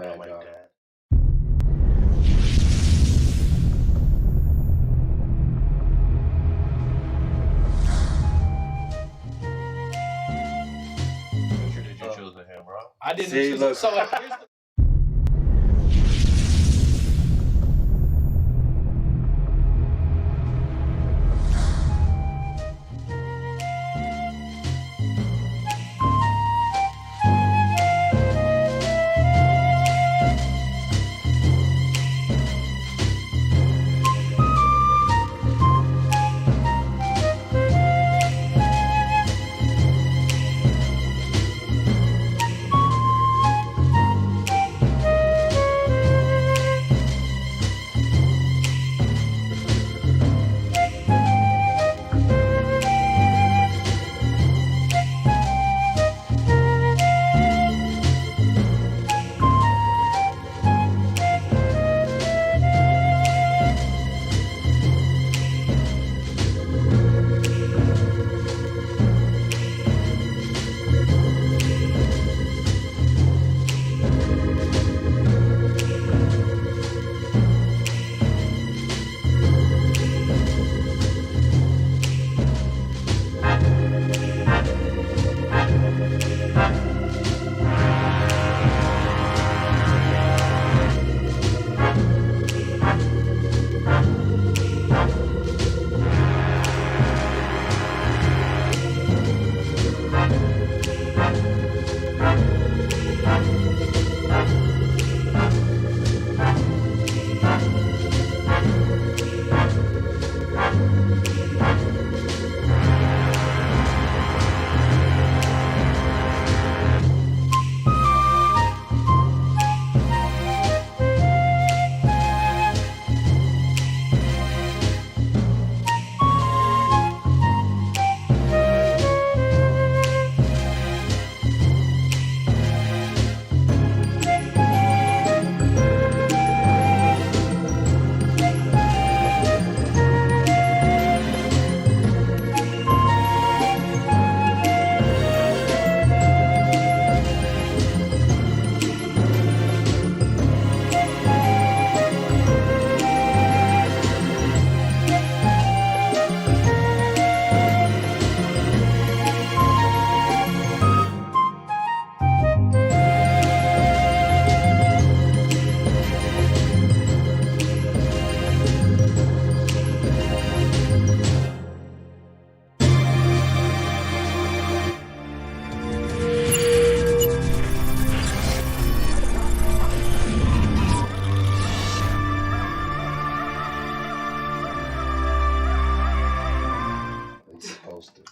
bad job. Picture that you chose to him, bro. I didn't See, choose look. it. So here's the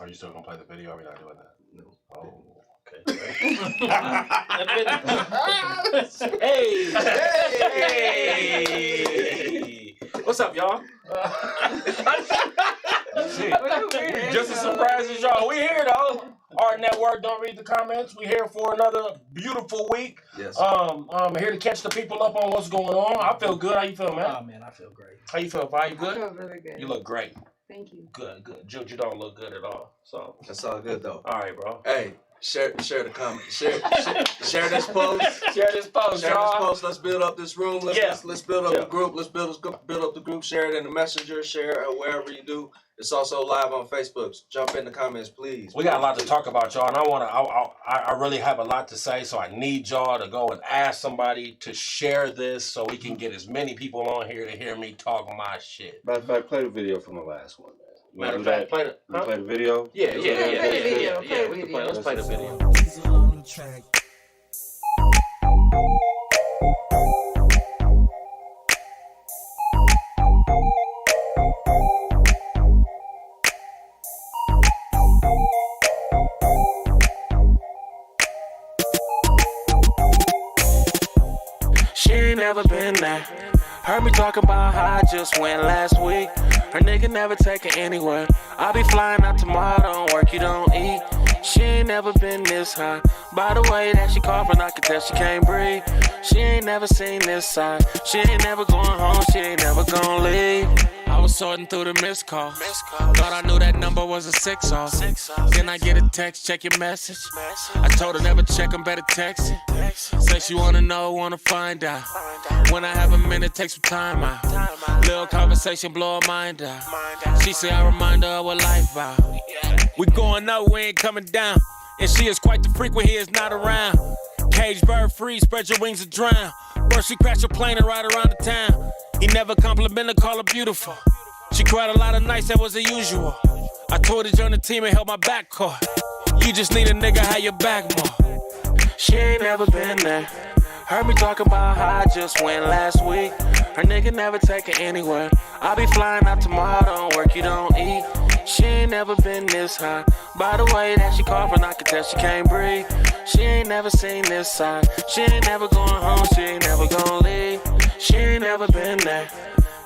Are you still gonna play the video? Or are we not doing that? No. Oh, okay. Hey! What's up, y'all? Just as surprised as y'all. We here though. Art Network. Don't read the comments. We here for another beautiful week. Yes. Here to catch the people up on what's going on. I feel good. How you feel, man? Oh man, I feel great. How you feel, Vi? You good? I feel really good. You look great. Thank you. Good, good. Jude, you don't look good at all. So That's all good though. all right, bro. Hey, share the comment. Share this post. Share this post, Share this y'all. post. Let's build up this room. Let's build up the group. Let's build up the group. Share it in the messenger. Share it wherever you do. It's also live on Facebook. Jump in the comments, please. We got a lot to talk about, y'all, and I really have a lot to say, so I need y'all to go and ask somebody to share this so we can get as many people on here to hear me talk my shit. Matter of fact, play the video from the last one, man. Matter of fact, play the video? Yeah, Play the video. we can play. Let's play the video. She ain't never been there. Heard me talking about how I just went last week. Her nigga never take her anywhere. I'll be flying out tomorrow, don't work, you don't eat. She ain't never been this high. By the way that she coughing, I can tell she can't breathe. She ain't never seen this side. She ain't never going home, she ain't never gonna leave. I was sorting through the missed calls. Thought I knew that number was a 6 off. Then I get a text, check your message. I told her never check them, better text it. Say she wanna know, wanna find out. When I have a minute, take some time out. Little conversation, blow her mind out. She say I remind her of what life about. We going up, we ain't coming down. And she is quite the freak when he is not around. Cage bird free, spread your wings and drown. First she crashed a plane and ride around the town. He never complimented, call her beautiful. She cried a lot of nights, that was the usual. I told her to join the team and help my back core. You just need a nigga, have your back more. She ain't never been there. Heard me talking about how I just went last week. Her nigga never take her anywhere. I'll be flying out tomorrow, don't work, you don't eat. She ain't never been this high. By the way that she coughing, I can tell she can't breathe. She ain't never seen this side. She ain't never going home, she ain't never gonna leave. She ain't never been there.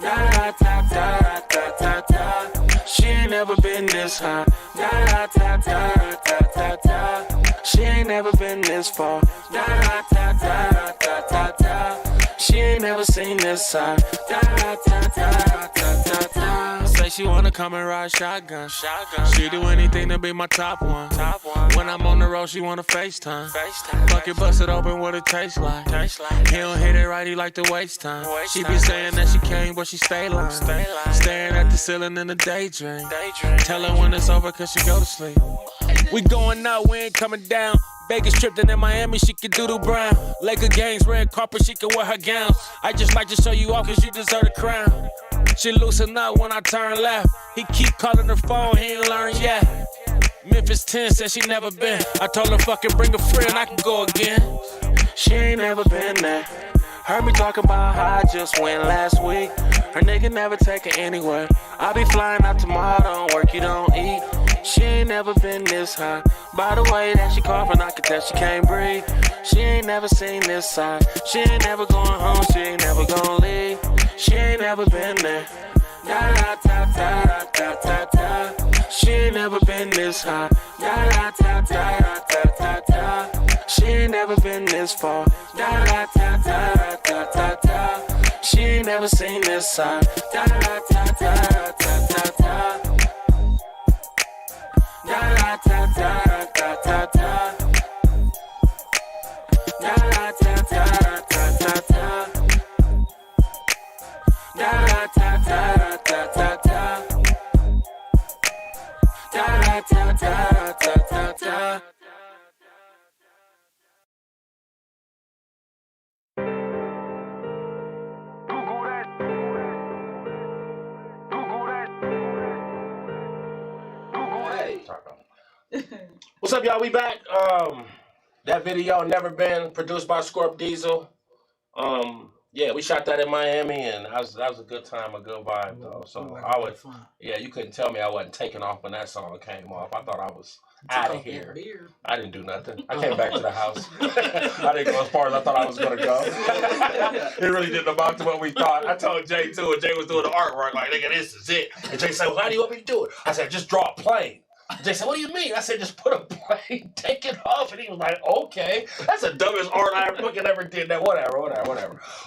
Da da da da da da da. She ain't never been this high. Da da da da da da da. She ain't never been this far. Da da da da da da da. She ain't never seen this side. Da da da da da da da. Say she wanna come and ride shotgun. She do anything to be my top one. When I'm on the road, she wanna FaceTime. Bucket bust it open, what it tastes like. He don't hit it right, he like to waste time. She be saying that she came, but she stay lying. Staring at the ceiling in the daydream. Tell her when it's over, cause she go to sleep. We going out, we ain't coming down. Vegas trip, then in Miami, she can doodle brown. Laker games, red carpet, she can wear her gowns. I just like to show you off, cause you deserve a crown. She loosen up when I turn left. He keep calling her phone, he ain't learned yet. Memphis 10 said she never been. I told her fucking bring a friend, I can go again. She ain't never been there. Heard me talking about how I just went last week. Her nigga never take her anywhere. I'll be flying out tomorrow, don't work, you don't eat. She ain't never been this high. By the way that she coughing, I can tell she can't breathe. She ain't never seen this side. She ain't never going home, she ain't never gonna leave. She ain't never been there. Da da da da da da da. She ain't never been this high. Da da da da da da da. She ain't never been this far. Da da da da da da da. She ain't never seen this side. Da da da da da da da. Da da da da da da da. Da da da da da da da. Da da da da da da da. Da da da da da da da. What's up, y'all? We back. That video never been produced by Scorp Diesel. Yeah, we shot that in Miami, and that was a good time, a good vibe, though. So I would, yeah, you couldn't tell me I wasn't taking off when that song came off. I thought I was out of here. I didn't do nothing. I came back to the house. I didn't go as far as I thought I was gonna go. It really didn't amount to what we thought. I told Jay too, and Jay was doing the artwork like, nigga, this is it. And Jay said, well, how do you want me to do it? I said, just draw a plane. Jay said, what do you mean? I said, just put a plane, take it off. And he was like, okay. That's the dumbest art I ever did. That whatever.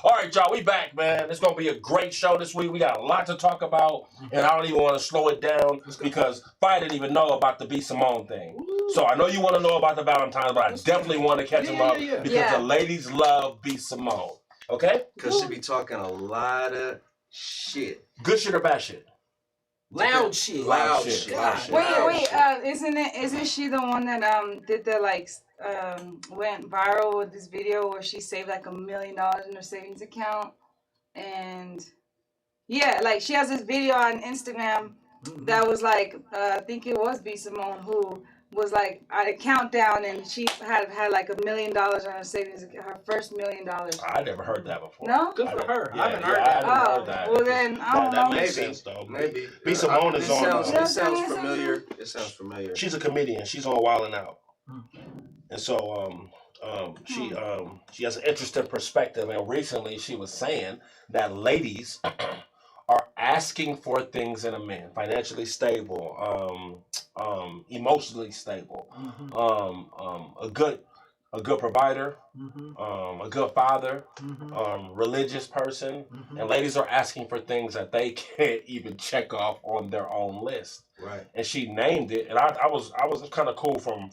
All right, y'all, we back, man. It's going to be a great show this week. We got a lot to talk about, and I don't even want to slow it down because Fi didn't even know about the B. Simone thing. So I know you want to know about the Valentine's, but I definitely want to catch him up because the ladies love B. Simone. Okay? Because she be talking a lot of shit. Good shit or bad shit? Loud shit. Wait, isn't she the one that did the went viral with this video where she saved like $1 million in her savings account? And yeah, like she has this video on Instagram that was like I think it was B. Simone who was like at a countdown, and she had like $1 million on her savings account, her first $1 million. I never heard that before. No? Good for her. Yeah, I haven't heard that. I haven't heard that. Well then, I don't that know. makes sense though. Maybe. B. Simone is on. It sounds familiar. It sounds familiar. She's a comedian. She's on Wild 'N Out, and so she has an interesting perspective. And recently, she was saying that ladies are asking for things in a man: financially stable, emotionally stable, a good a good provider, a good father, Mm-hmm. religious person, and ladies are asking for things that they can't even check off on their own list. Right. And she named it, and I was kind of cool from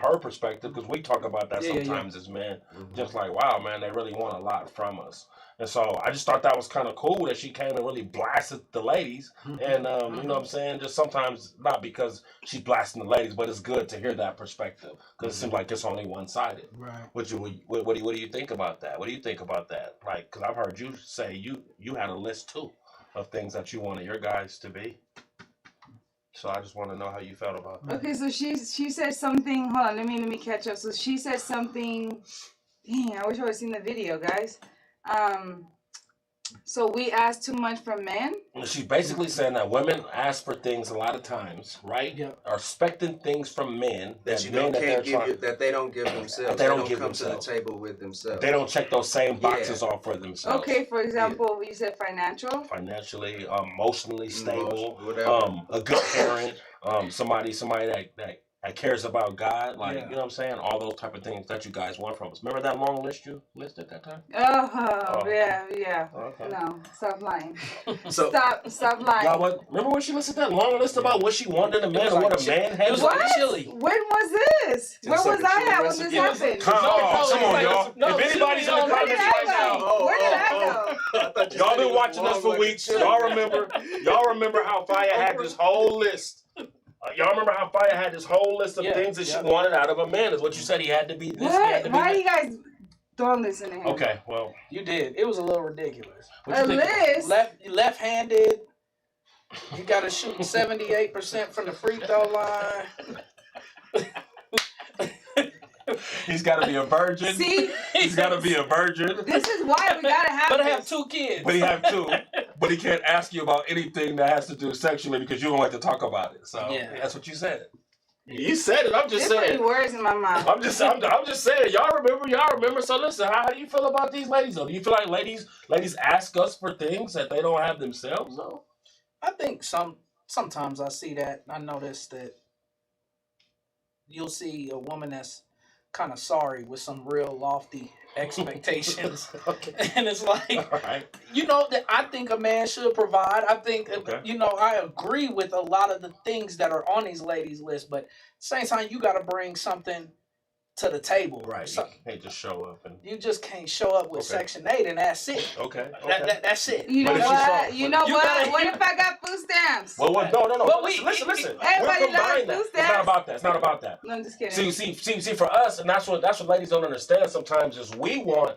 her perspective, because we talk about that sometimes as men, just like, wow, man, they really want a lot from us. And so I just thought that was kind of cool that she came and really blasted the ladies. And you know what I'm saying? Just sometimes, not because she's blasting the ladies, but it's good to hear that perspective, because it seems like it's only one-sided. Right. What do you think about that? What do you think about that? Like, because I've heard you say you had a list too of things that you wanted your guys to be. So I just want to know how you felt about that. Okay, so she said something. Hold on, let me catch up. So she said something. Dang, I wish I would have seen the video, guys. So we ask too much from men. She's basically saying that women ask for things a lot of times, right? Yeah. Are expecting things from men That you can't give you, that they don't give themselves. They don't give come themselves. to the table with themselves. They don't check those same boxes off for themselves. Okay, for example, you said financial. Financially, emotionally stable, whatever. a good parent, somebody that cares about God, like you know what I'm saying, all those type of things that you guys want from us. Remember that long list you listed that time? Yeah. Okay. No, stop lying. So Stop lying. Y'all, remember when she listed that long list about what she wanted in a man and what a man had? It was What? like chili. When was this? Where was I at when this happened? Come on, y'all. No, if anybody's in the Where did comments I right go? now, Where did I go? y'all been watching us for weeks. Y'all remember how Faya had this whole list. Y'all remember how Faya had this whole list of things that she wanted out of a man? Is what you said he had to be this, he had to be Why that. you guys don't listen to him? Okay, well. You did. It was a little ridiculous. A list? Left-handed. You got to shoot 78% from the free throw line. He's got to be a virgin. See? He's got to be a virgin. This is why we gotta have But I this. have 2 kids. But he have 2. But he can't ask you about anything that has to do sexually because you don't like to talk about it. So that's what you said. You said it. I'm just There's saying. pretty words in my mouth. I'm just saying. Y'all remember. So listen, how do you feel about these ladies though? Do you feel like ladies ask us for things that they don't have themselves though? I think sometimes I see that. I notice that you'll see a woman that's kind of sorry with some real lofty expectations. Okay. And it's like, Right. you know, that I think a man should provide. I think, you know, I agree with a lot of the things that are on these ladies' list, but at the same time, you got to bring something to the table. Right. So, You can't just show up and. you just can't show up with Section 8 and that's it. Okay. That's it. You know But if what? she's You know you what? gotta- What if I got food stamps? Well, no. Well, Listen. Everybody We're combining loves that. food It's not stamps. about that. It's not about that. No, I'm just kidding. See, for us, and that's what ladies don't understand sometimes is we want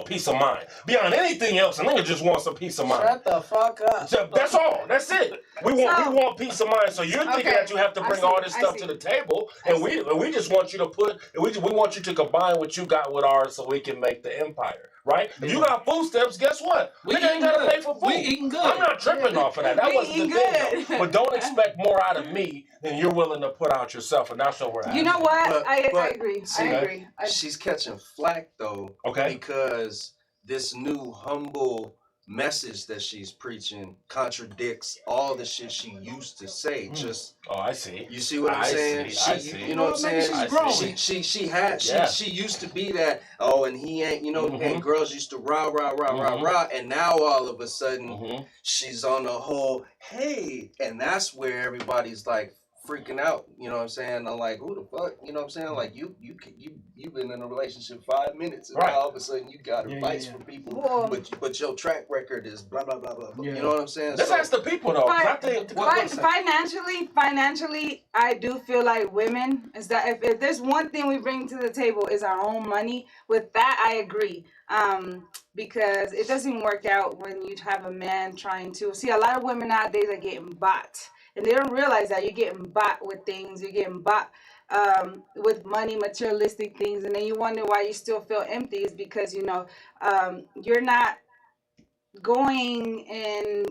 peace of mind beyond anything else, and niggas just want some peace of mind. Shut the fuck up. So that's all. That's it. We want peace of mind. So you're thinking that you have to bring all this stuff to the table, and we just want you to we want you to combine what you got with ours so we can make the empire. Right? If you got food stamps, guess what? We ain't gotta pay for food. We eating good. I'm not tripping off of that. That We wasn't the eating thing. good. Though. But don't expect more out of me than you're willing to put out yourself, and that's what we're at. You know what? But- I but- agree. see, I agree. she's catching flack though, Okay. because this new humble message that she's preaching contradicts all the shit she used to say. Just Oh, I see. you see what I'm I saying? see, I She, see. you know what I'm saying? She's growing. She used to be that. Oh, and he ain't. You know, Mhm. and girls used to rah, and now all of a sudden Mm-hmm. she's on the whole hey, and that's where everybody's like freaking out. You know what I'm saying? I'm like, who the fuck? You know what I'm saying? Like you've been in a relationship 5 minutes, and Right. now all of a sudden you got advice yeah. for people, Whoa. but your track record is blah blah blah blah. blah. Yeah. You know what I'm saying? Let's ask the people though. 'Cause I think Financially, I do feel like women is that if there's one thing we bring to the table is our own money. With that, I agree. Because it doesn't work out when you have a man trying to see. A lot of women nowadays are getting bought, and they don't realize that you're getting bought with things. You're getting bought with money, materialistic things, and then you wonder why you still feel empty. Is because you're not going in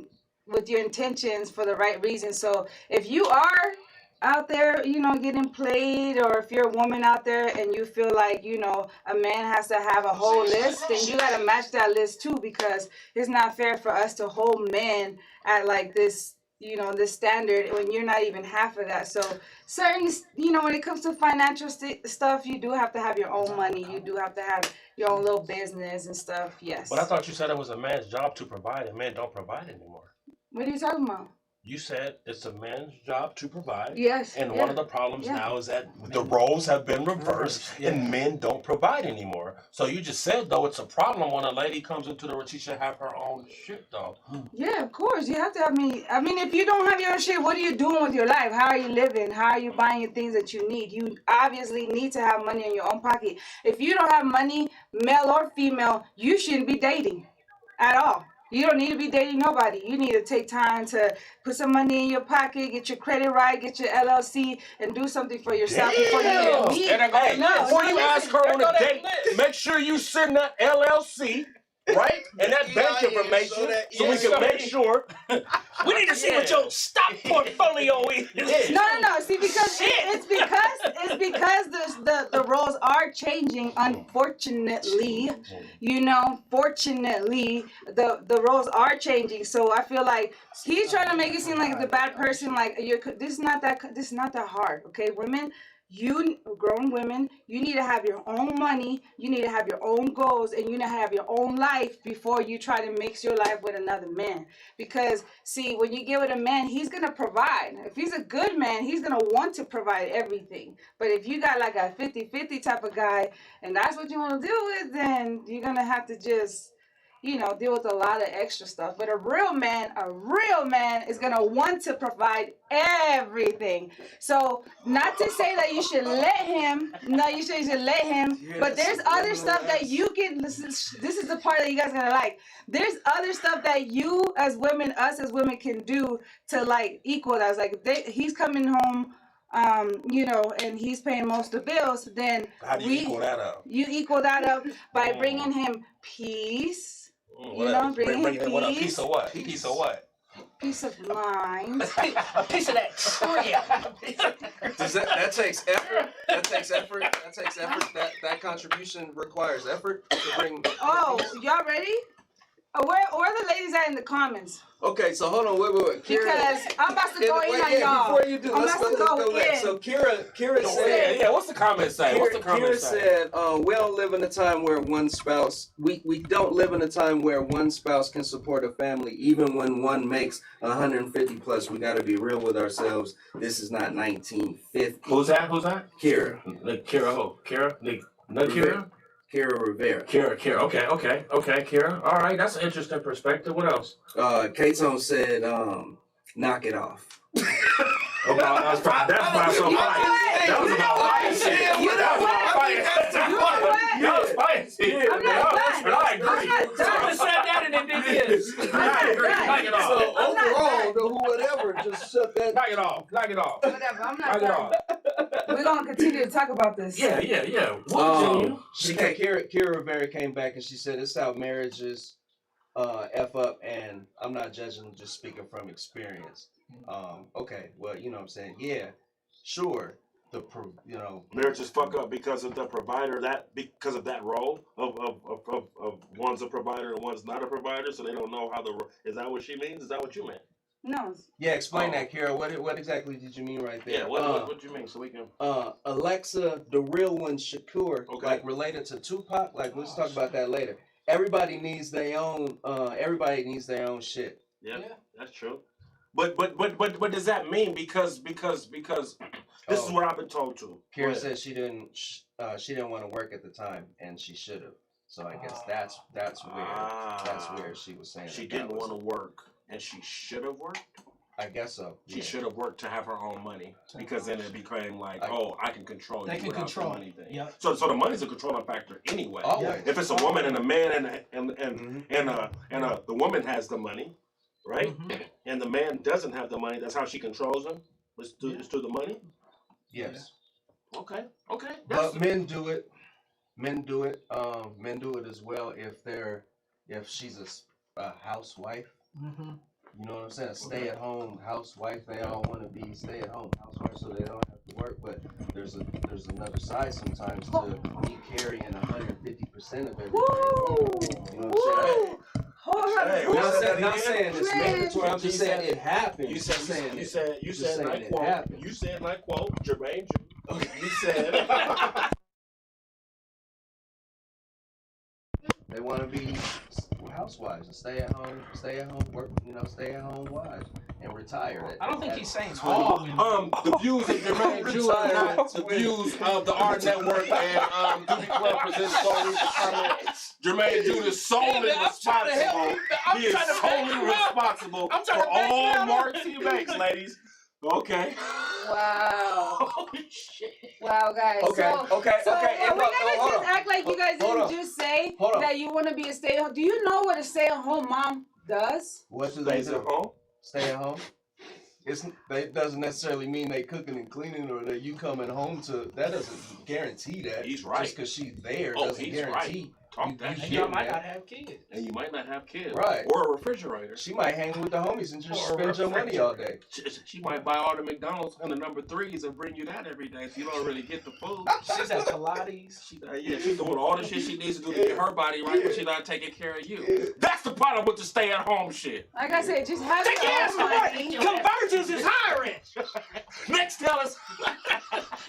with your intentions for the right reason. So if you are out there, getting played, or if you're a woman out there and you feel like, a man has to have a whole list, then you got to match that list too, because it's not fair for us to hold men at like this, you know, the standard when you're not even half of that. So certain, you know, when it comes to financial stuff, you do have to have your own money. You do have to have your own little business and stuff. Yes. But I thought you said it was a man's job to provide, and men don't provide anymore. What are you talking about? You said it's a man's job to provide. Yes. And one of the problems now is that the roles have been reversed and men don't provide anymore. So you just said, though, it's a problem when a lady comes into the room, she should have her own shit, though. Yeah, of course. You have to have me. I mean, if you don't have your own shit, what are you doing with your life? How are you living? How are you buying the things that you need? You obviously need to have money in your own pocket. If you don't have money, male or female, you shouldn't be dating at all. You don't need to be dating nobody. You need to take time to put some money in your pocket, get your credit right, get your LLC, and do something for yourself before you get meet. Hey, before you ask her on a date, make sure you send that LLC, right? And that bank information so we can make sure. We need to see what your stock portfolio is. No. See, because it's because the roles are changing. Unfortunately, you know, fortunately, the roles are changing. So I feel like he's trying to make it seem like the bad person. Like this is not that hard. Okay, women. You grown women, you need to have your own money, you need to have your own goals, and you need to have your own life before you try to mix your life with another man. Because see, when you get with a man, he's gonna provide. If he's a good man, he's gonna want to provide everything. But if you got like a 50-50 type of guy and that's what you want to deal with, then you're gonna have to just, you know, deal with a lot of extra stuff. But a real man is gonna want to provide everything. So not to say that you should let him, you should let him, but there's other stuff that you can, this is the part that you guys are gonna like. There's other stuff that you as women, us as women can do to like equal that. It's like he's coming home, you know, and he's paying most of the bills, then how do you equal that up? You equal that up by bringing him peace. You know, bring him peace. What a piece of what? Piece of what? Peace of mind. A piece of that tree. That takes effort. That takes effort. That contribution requires effort to bring. Oh, y'all ready? Where are the ladies at in the comments? Okay, so hold on, wait. Kira, because I'm about to go in on y'all. Before you do, let's go back. So Kira said, yeah, what's the comment say? Kira said, we don't live in a time where one spouse, we don't live in a time where one spouse can support a family, even when one makes 150 plus. We got to be real with ourselves. This is not 1950. Who's that? Kira. Kira who? Kira? No, Kira? Kira Rivera. Kira. Okay, Kira. All right, that's an interesting perspective. What else? K-Tone said, knock it off. That's about so biased. That was about biased. That was biased. I'm not done. I agree. Someone said that and it did this. I agree. Knock it off. So overall, whatever, just shut that. Knock it off. Whatever, I'm not done. We're going to continue to talk about this. Yeah. Kira Rivera came back and she said, it's how marriages F up, and I'm not judging, just speaking from experience. Okay, well, you know what I'm saying? Yeah, sure. Marriages fuck up because of the provider, because of that role of one's a provider and one's not a provider, so they don't know how is that what she means? Is that what you meant? No. Yeah, explain that, Kara. What exactly did you mean right there? Yeah, what do you mean so we can... Alexa, the real one, Shakur, like related to Tupac, like let's talk about that later. Everybody needs their own shit. Yeah, that's true. But does that mean because this is what I've been told to. Kira said she didn't want to work at the time and she should have. So I guess that's where she was saying she didn't want to work and she should have worked. I guess so. She should have worked to have her own money because then it became like, I can control you. They can control the money thing. Yep. So the money's a controlling factor anyway. Always. If it's a woman and a man and the woman has the money, right? Mm-hmm. And the man doesn't have the money, that's how she controls him. It's through the money. Yes. Okay. But men do it. Men do it as well if she's a housewife. Mm-hmm. You know what I'm saying? A stay-at-home housewife. They all want to be stay-at-home housewives, so they don't have to work. But there's another side sometimes to me carrying 150% of everything. Woo! You know what I'm saying? Hold on. Hey, I'm not said saying, that not again? saying it's Right. mandatory. I'm just You saying said- it happened. You said, saying you said, just and saying I it quote, happened. you said, and I quote, Jermaine, you said, They want to be housewives and stay at home, work, stay at home wives and retire. I don't think he's saying Twenty. all women. The views of Jermaine Jude are not the views of the R Network and Duty Club presents solely the comments. Jermaine Jude is solely responsible. He is solely responsible I'm trying for to back all you up. marks he makes, ladies. Okay. Wow. Holy shit. Wow, guys. Okay, So, okay, so okay. are we gonna Hold just on. act like you guys Hold didn't on. just say Hold on. that you want to be a stay-at-home? Do you know what a stay-at-home mom does? What do they stays at do? home. Stay at home. It doesn't necessarily mean they cooking and cleaning or that you coming home to. That doesn't guarantee that. He's right. Just because she's there Oh, doesn't he's guarantee. Talk that And shit. y'all might not have kids. And you might not have kids. Right. Or a refrigerator. She might hang with the homies and just Or spend your money all day. She might buy all the McDonald's and the number 3s and bring you that every day, so you don't really get the food. She's at Pilates. She's doing all the shit she needs to do to get her body right, but she's not taking care of you. That's the problem with the stay-at-home shit. Like I said, just have Take your your ass own to work. money. Convergence is hiring. Next, tell us.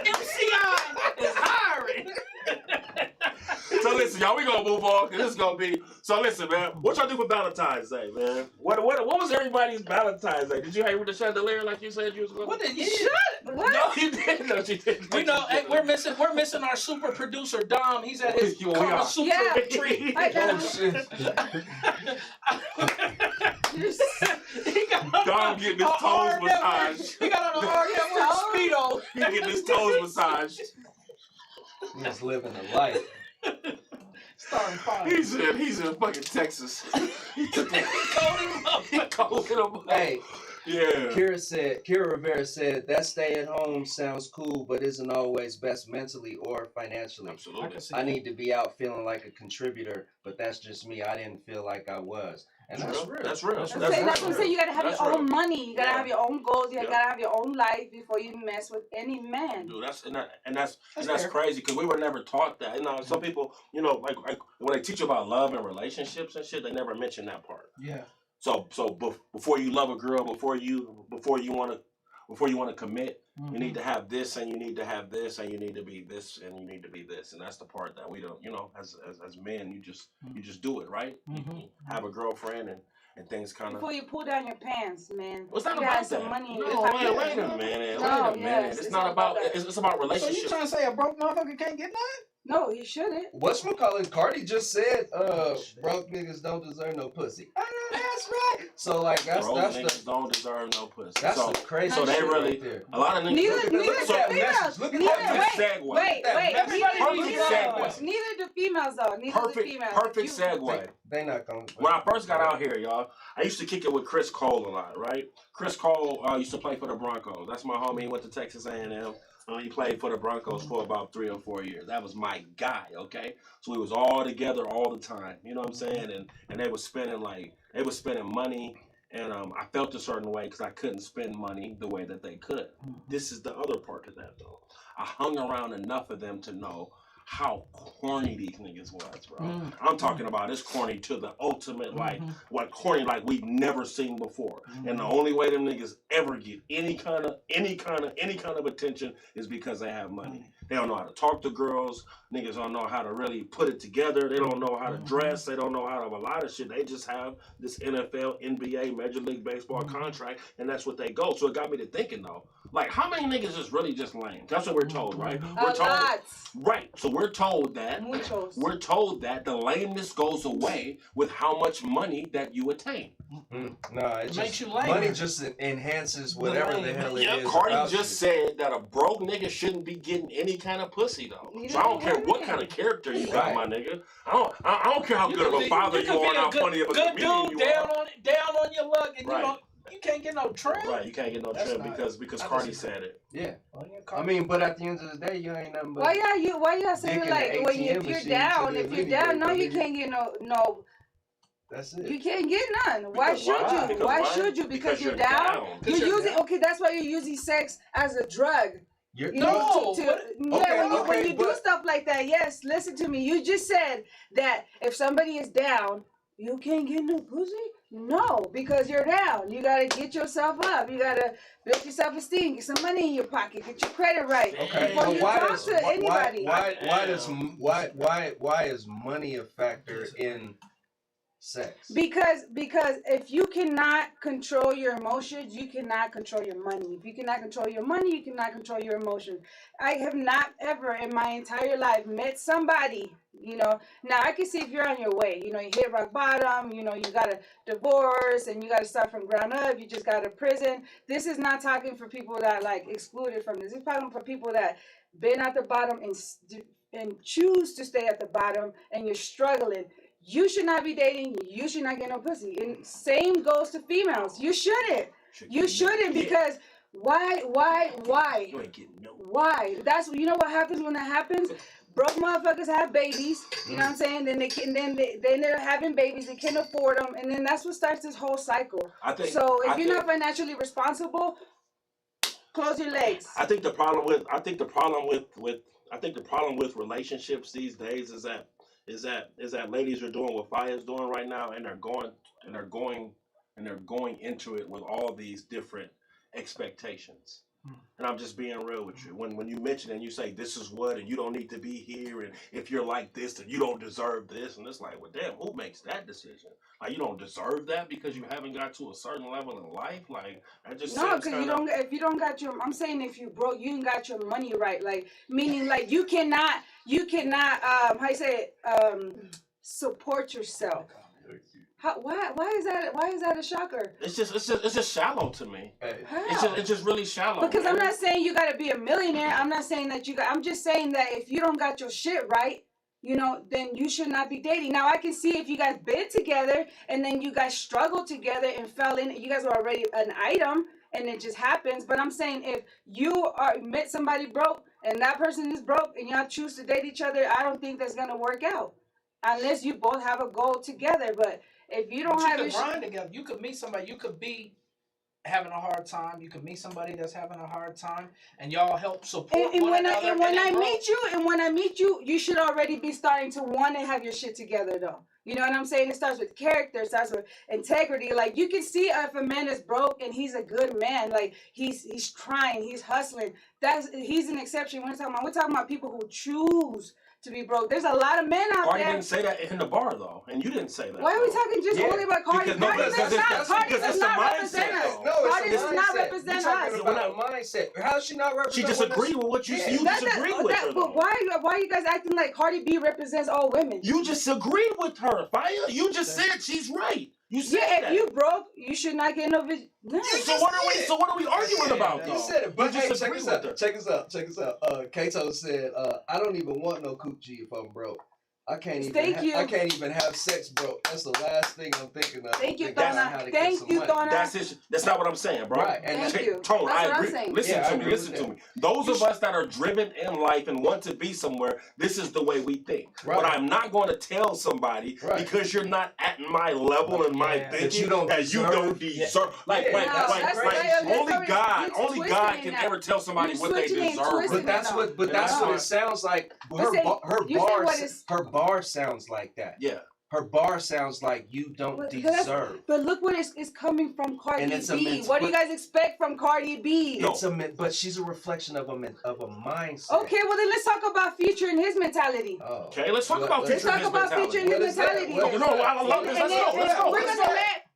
MCI is hiring. So listen, y'all, we gonna move on because this is gonna be. So listen, man, what y'all do for Valentine's Day, man? What was everybody's Valentine's Day? Did you hang with the chandelier like you said you was going? What did you? What? No, you didn't. No, she didn't. We know. Hey, we're missing our super producer Dom. He's at his We Kama are. Sutra Yeah. retreat. I Oh know. shit. He got Dom getting his a toes hard network. massaged. He got on a hard network speedo. He getting his toes massaged. He's living a life. Starting fire. He's in fucking Texas. He took him. He called him up. Hey, Yeah. Kira Rivera said that stay at home sounds cool, but isn't always best mentally or financially. Absolutely. I need to be out feeling like a contributor, but that's just me. I didn't feel like I was. And that's real. That's real. That's what I'm saying. You gotta have That's your own real. money. You gotta Yeah. have your own goals. You Yeah. gotta have your own life before you mess with any man. Dude, that's fair. crazy because we were never taught that. You know, some people, like when they teach you about love and relationships and shit, they never mention that part. Yeah. So before you love a girl, before you want to commit, you need to have this and you need to have this and you need to be this and you need to be this, and that's the part that we don't. As men, you just do it, right? You have a girlfriend and things kind of. Before you pull down your pants, man. Well, it's not you about gotta have that. some money in No, your wait pocket. a minute. No, Wait a minute. yes, It's it's not not about. about that. It's about So you relationships. trying to say a broke motherfucker can't get none? No, you shouldn't. Whatchamacallit, Cardi just said, broke niggas don't deserve no pussy. That's right. So like Broke that's niggas don't deserve no pussy. that's So, the crazy so they shit really right there. a lot of niggas. Neither at the that females. message. Look at Neither, that Perfect segue. wait, That neither perfect the females. segue. Neither the females though. Neither the Perfect, females. perfect You- segue. They not gonna. When I first got out here, y'all, I used to kick it with Chris Cole a lot, right? Chris Cole used to play for the Broncos. That's my homie. He went to Texas A&M. He played for the Broncos for about 3 or 4 years. That was my guy, okay? So we was all together all the time. You know what I'm saying? And they was spending money. And I felt a certain way because I couldn't spend money the way that they could. This is the other part of that, though. I hung around enough of them to know how corny these niggas was, bro. I'm talking about it's corny to the ultimate, what corny like we've never seen before. And the only way them niggas ever get any kind of attention is because they have money. They don't know how to talk to girls. Niggas don't know how to really put it together. They don't know how to dress. They don't know how to have a lot of shit. They just have this NFL, NBA, Major League Baseball contract, and that's what they go. So it got me to thinking, though, like, how many niggas is really just lame? That's what we're told, right? We're A told, lot. right. So we're told that Muchos. the lameness goes away with how much money that you attain. No, it Makes just you lame. money just enhances whatever the hell it is. Cardi about just you. said that a broke nigga shouldn't be getting any kind of pussy though. Neither So I don't do care what women. kind of character you got, Right. my nigga. I don't care how good of a father you could are, be how a good, funny of a good comedian dude you down are. on your luck, and Right. you can't get no trim. Right, you can't get no That's trim not- because I Cardi disagree. said it. Yeah. Well, yeah, I Cardi- mean, but at the end of the day, you ain't nothing but. Why y'all saying Dick in like the when ATM if you're machine down, to if the you're video, down, no, you nigga. can't get no. That's it. You can't get none. Why Because should why? you? Because Why why? should you? Because you're you're down. down. You're you're using down. okay. That's why you're using sex as a drug. You're, You know, No, to, but- yeah, when okay, you do but- stuff like that, yes, listen to me. You just said that if somebody is down, you can't get no pussy? No, because you're down. You gotta get yourself up. You gotta build your self-esteem. Get some money in your pocket. Get your credit right. Okay, Before but you why talk does to anybody. why is money a factor in sex? Because if you cannot control your emotions, you cannot control your money. If you cannot control your money, you cannot control your emotions. I have not ever in my entire life met somebody, you know. Now I can see if you're on your way, you know, you hit rock bottom, you know, you got a divorce and you got to start from ground up. You just got to prison. This is not talking for people that like excluded from this. It's talking for people that been at the bottom and choose to stay at the bottom and you're struggling. You should not be dating. You should not get no pussy. And same goes to females. You shouldn't. You shouldn't because why? You ain't getting no. Why? That's you know what happens when that happens. Broke motherfuckers have babies. You know what I'm saying? Then they're having babies. They can't afford them, and then that's what starts this whole cycle. So if you're not financially responsible, close your legs. I think the problem with relationships these days is that ladies are doing what Fiya's doing right now, and they're going into it with all these different expectations. And I'm just being real with you. When you mention and you say this is what, and you don't need to be here, and if you're like this, then you don't deserve this, and it's like, well, damn, who makes that decision? Like, you don't deserve that because you haven't got to a certain level in life. Like, that just no, because you don't. If you don't got your, I'm saying if you broke, you ain't got your money right. Like meaning, like you cannot. How you say it? Support yourself. Why is that a shocker? It's just shallow to me. It's just really shallow. Because man. I'm not saying you got to be a millionaire. I'm not saying that I'm just saying that if you don't got your shit right, you know, then you should not be dating. Now I can see if you guys been together and then you guys struggled together and fell in. You guys were already an item and it just happens. But I'm saying if you met somebody broke and that person is broke and y'all choose to date each other, I don't think that's gonna work out unless you both have a goal together. But if you don't have your grind together, you could meet somebody. You could be having a hard time. You could meet somebody that's having a hard time, and y'all help support one another. And when I meet you, you should already be starting to want to have your shit together, though. You know what I'm saying? It starts with character, it starts with integrity. Like you can see if a man is broke and he's a good man, like he's trying, he's hustling. He's an exception. We're talking about people who choose to be broke. There's a lot of men out there. Cardi didn't say that in the bar though, and you didn't say that. Why are we talking just only about Cardi? Cardi does not represent us. Cardi does not represent us. We're talking about mindset. How does she not represent? She disagreed with what you disagreed with her. But why are you guys acting like Cardi B represents all women? You just agreed with her, Faya. You just said she's right. You said that. If you broke, you should not get no vision. No. So what are we arguing about though? You said it, but hey, check us out. Kato said, I don't even want no coochie if I'm broke. I can't even have sex broke. That's the last thing I'm thinking of. Thank you, Donna. Thank you, Donna. That's not what I'm saying, bro. Right. And Thank you. Tone, that's I what agree. I'm saying. Listen to me. Those of us that are driven in life and want to be somewhere, this is the way we think. Right. But I'm not going to tell somebody because you're not at my level and my thinking that you don't deserve. Like only God can ever tell somebody what they deserve. But that's what it sounds like. Her bar sounds like that. Yeah. Her bar sounds like you don't deserve. But look what is coming from Cardi B. What do you guys expect from Cardi B? But she's a reflection of a mindset. Okay, well then let's talk about Future and his mentality. Oh. Okay, let's talk about Future and his mentality. I love this. Let's go.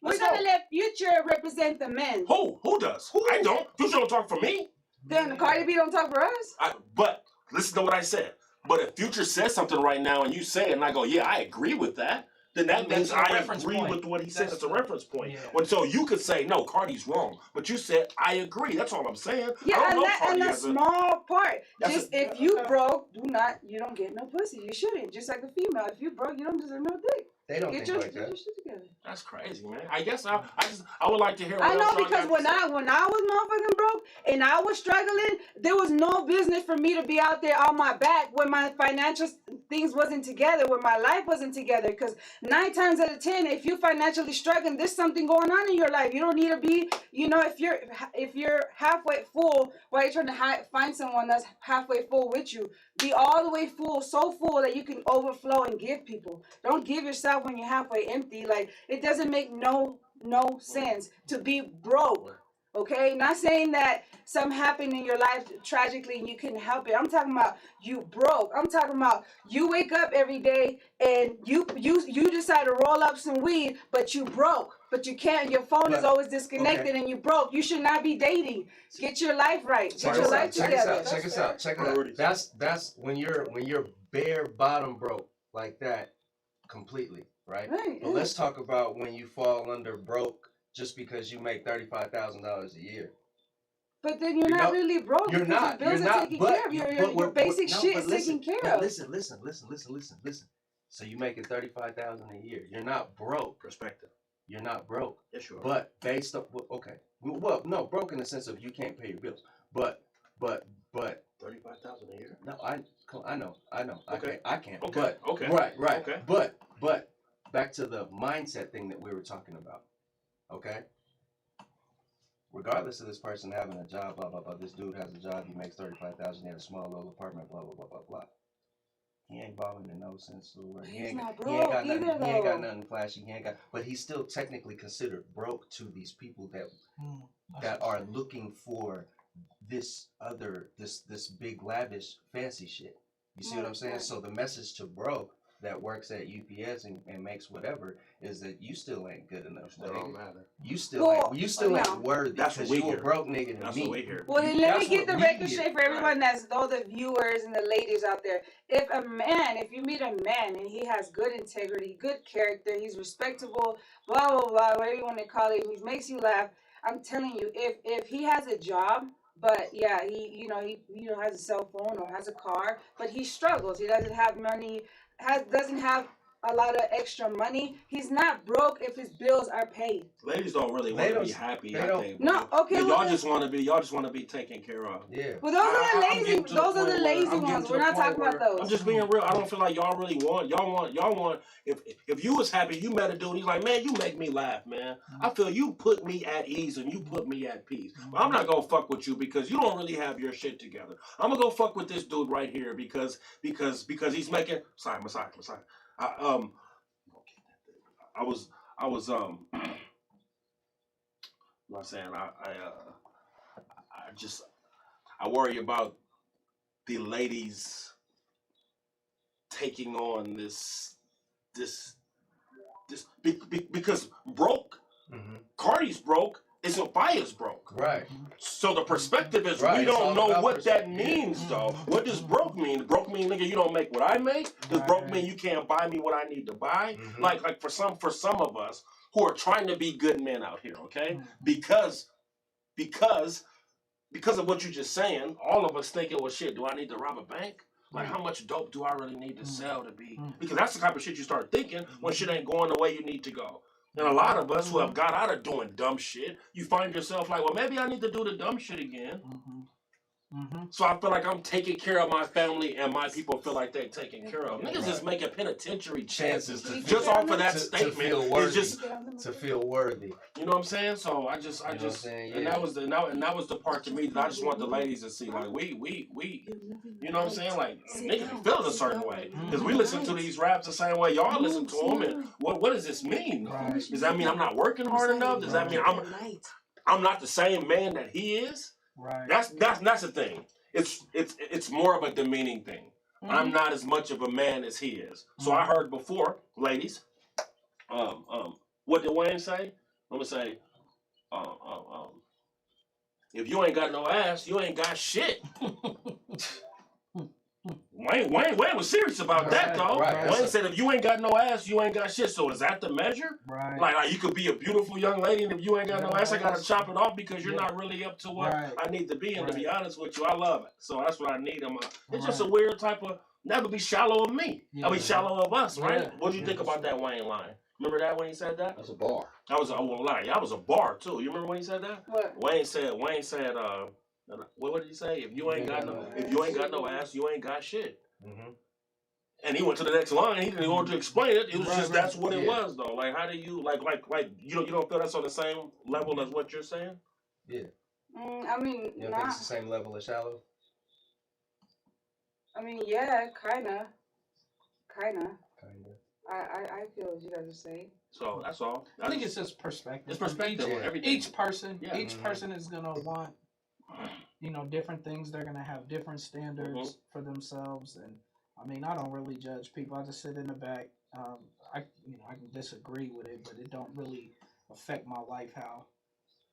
We're gonna let Future represent the men. Who does? I don't. Future don't talk for me. Then Cardi B don't talk for us. But listen to what I said. But if Future says something right now and you say it and I go, yeah, I agree with that, then that means I agree with what he said. It's a reference point. Yeah. So you could say, no, Cardi's wrong. But you said, I agree. That's all I'm saying. Yeah, and that small part. Just if you broke, you don't get no pussy. You shouldn't. Just like a female. If you broke, you don't deserve no dick. They don't get think like that. Your shit together. That's crazy, man. I guess I would like to hear what I know because when I was motherfucking broke and I was struggling, there was no business for me to be out there on my back when my financial things wasn't together, where my life wasn't together. Because 9 times out of 10, if you're financially struggling, there's something going on in your life. You don't need to be, you know, if you're halfway full, why are you trying to find someone that's halfway full with you? Be all the way full, so full that you can overflow and give people. Don't give yourself when you're halfway empty. Like, it doesn't make no sense to be broke. Okay, not saying that something happened in your life tragically and you couldn't help it. I'm talking about you broke. I'm talking about you wake up every day and you decide to roll up some weed, but you broke. But you can't. Your phone is always disconnected, and you broke. You should not be dating. Get your life right. Get your life together. Check us out. That's when you're bare bottom broke like that, completely, right? But let's talk about when you fall under broke just because you make $35,000 a year. But then you're not really broke. You're not. Your bills are taken care of. Your basic shit is taken care of. Listen. So you making $35,000 a year. You're not broke. Perspective. You're not broke. Yes, you are. But based on well, no, broke in the sense of you can't pay your bills. But 35,000 a year. No, I know. Okay. I can't. Okay. But Okay. Right. Okay. But back to the mindset thing that we were talking about. Okay. Regardless of this person having a job, blah blah blah. This dude has a job. He makes $35,000 in a small little apartment. Blah blah blah blah blah. He ain't balling in no sense of the word. He ain't got nothing flashy. But he's still technically considered broke to these people that are looking for this big lavish fancy shit. You see what I'm saying? So the message to broke that works at UPS and makes whatever is that you still ain't good enough. That don't matter. You still ain't worthy. That's what we you hear. A broke nigga to That's me. what we hear. Well, then let me get the record straight for everyone that's all the viewers and the ladies out there. If you meet a man and he has good integrity, good character, he's respectable, blah blah blah, whatever you want to call it, he makes you laugh. I'm telling you, if he has a job, but yeah, he has a cell phone or has a car, but he struggles. He doesn't have money, doesn't have a lot of extra money. He's not broke if his bills are paid. Ladies don't really want to be happy. I think. No, okay. Y'all just want to be taken care of. Yeah. Well, those are the lazy. Those are the lazy ones. We're not talking about those. I'm just being real. I don't feel like y'all really want. Y'all want. If you was happy, you met a dude. He's like, man, you make me laugh, man. I feel you put me at ease and you put me at peace. But I'm not gonna fuck with you because you don't really have your shit together. I'm gonna go fuck with this dude right here because he's making. Sorry. I was I'm not saying I worry about the ladies taking on this because broke, Cardi's broke, SOFIYAH's broke. Right. So the perspective is we don't know what that means though. What does broke mean? Broke mean, nigga, you don't make what I make? Does broke mean you can't buy me what I need to buy? Like for some of us who are trying to be good men out here, okay? Because of what you're just saying, all of us thinking, well shit, do I need to rob a bank? Like how much dope do I really need to sell to be? Because that's the type of shit you start thinking when shit ain't going the way you need to go. And a lot of us who have got out of doing dumb shit, you find yourself like, well, maybe I need to do the dumb shit again. So I feel like I'm taking care of my family and my people feel like they're taken care of. Niggas just making penitentiary chances just off of that statement. To feel worthy. You know what I'm saying? So I just and that was the part to me that I just want the ladies to see. Like we you know what I'm saying? Like niggas feel a certain way. Because we listen to these raps the same way y'all listen to them, and what does this mean? Does that mean I'm not working hard enough? Does that mean I'm not the same man that he is? Right. That's the thing. It's more of a demeaning thing. I'm not as much of a man as he is. So I heard before, ladies, what did Wayne say? I'm gonna say, if you ain't got no ass, you ain't got shit. Wayne was serious about that though. Right. Wayne said if you ain't got no ass, you ain't got shit. So is that the measure? Right. Like you could be a beautiful young lady, and if you ain't got no ass, I gotta chop it off because you're not really up to what I need to be. And to be honest with you, I love it. So that's what I need. It's just a weird type of never be shallow of me. I'll be shallow of us, right? What do you think about that Wayne line? Remember that when he said that? That's a bar. I won't lie. I was a bar too. You remember when he said that? What? Wayne said. What did he say? If you ain't got no ass, you ain't got shit. And he went to the next line. He didn't want to explain it. It was just that's what it Yeah. was though. Like how do you like you don't feel that's on the same level as what you're saying? Yeah. I mean, You don't think it's the same level as shallow? I mean, yeah, kinda. Kinda. I feel what you guys are saying. So that's all. I think it's just perspective. It's perspective on everything. Each person, Yeah. each person is gonna want, different things. They're gonna have different standards for themselves, and I mean, I don't really judge people. I just sit in the back. I can disagree with it, but it don't really affect my life. How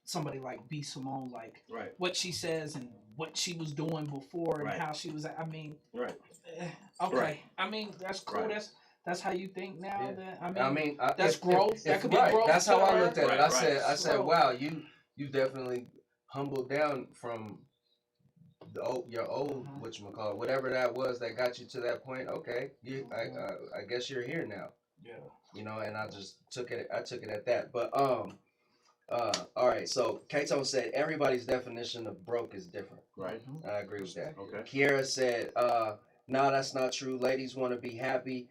somebody like B. Simone, like what she says and what she was doing before and how she was. I mean, okay. Right. I mean, that's cool. Right. That's how you think now. Yeah. Then I mean, that's if, growth. That could be growth. That's how I looked at it. Right, I said, wow, you definitely humbled down from your old whatchamacallit, whatever that was that got you to that point. Okay, I guess you're here now. Yeah. And I just took it at that. But all right, so Kato said everybody's definition of broke is different. Right. I agree with that. Okay. Kiera said, no, that's not true. Ladies want to be happy,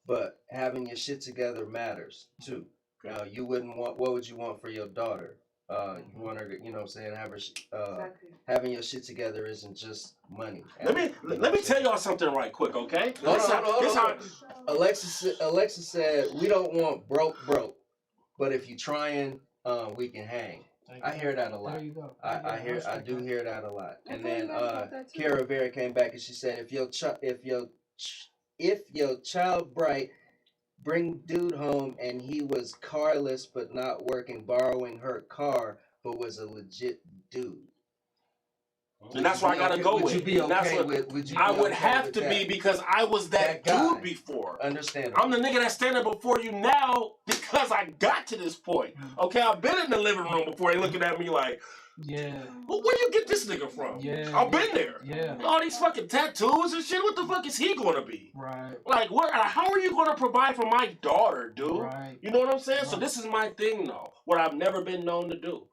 but having your shit together matters too. You wouldn't want, what would you want for your daughter? You want her to, have her, Exactly. having your shit together isn't just money. Let me tell y'all something right quick, okay? Hold on. Alexis said, we don't want broke, but if you trying, we can hang. I hear that a lot. There you go. I do hear that a lot. I And thought you then guys thought that too. Kara Vera came back and she said, if your child bright, bring dude home and he was carless but not working, borrowing her car, but was a legit dude. And that's where I gotta go with. Would you be okay with? I would have to be because I was that dude before. Understandable. I'm the nigga that's standing before you now because I got to this point. Okay, I've been in the living room before. They looking at me like, well, where you get this nigga from? I've been there. Yeah. All these fucking tattoos and shit. What the fuck is he gonna be? Right. Like, what? How are you gonna provide for my daughter, dude? Right. You know what I'm saying? Right. So this is my thing, though. What I've never been known to do,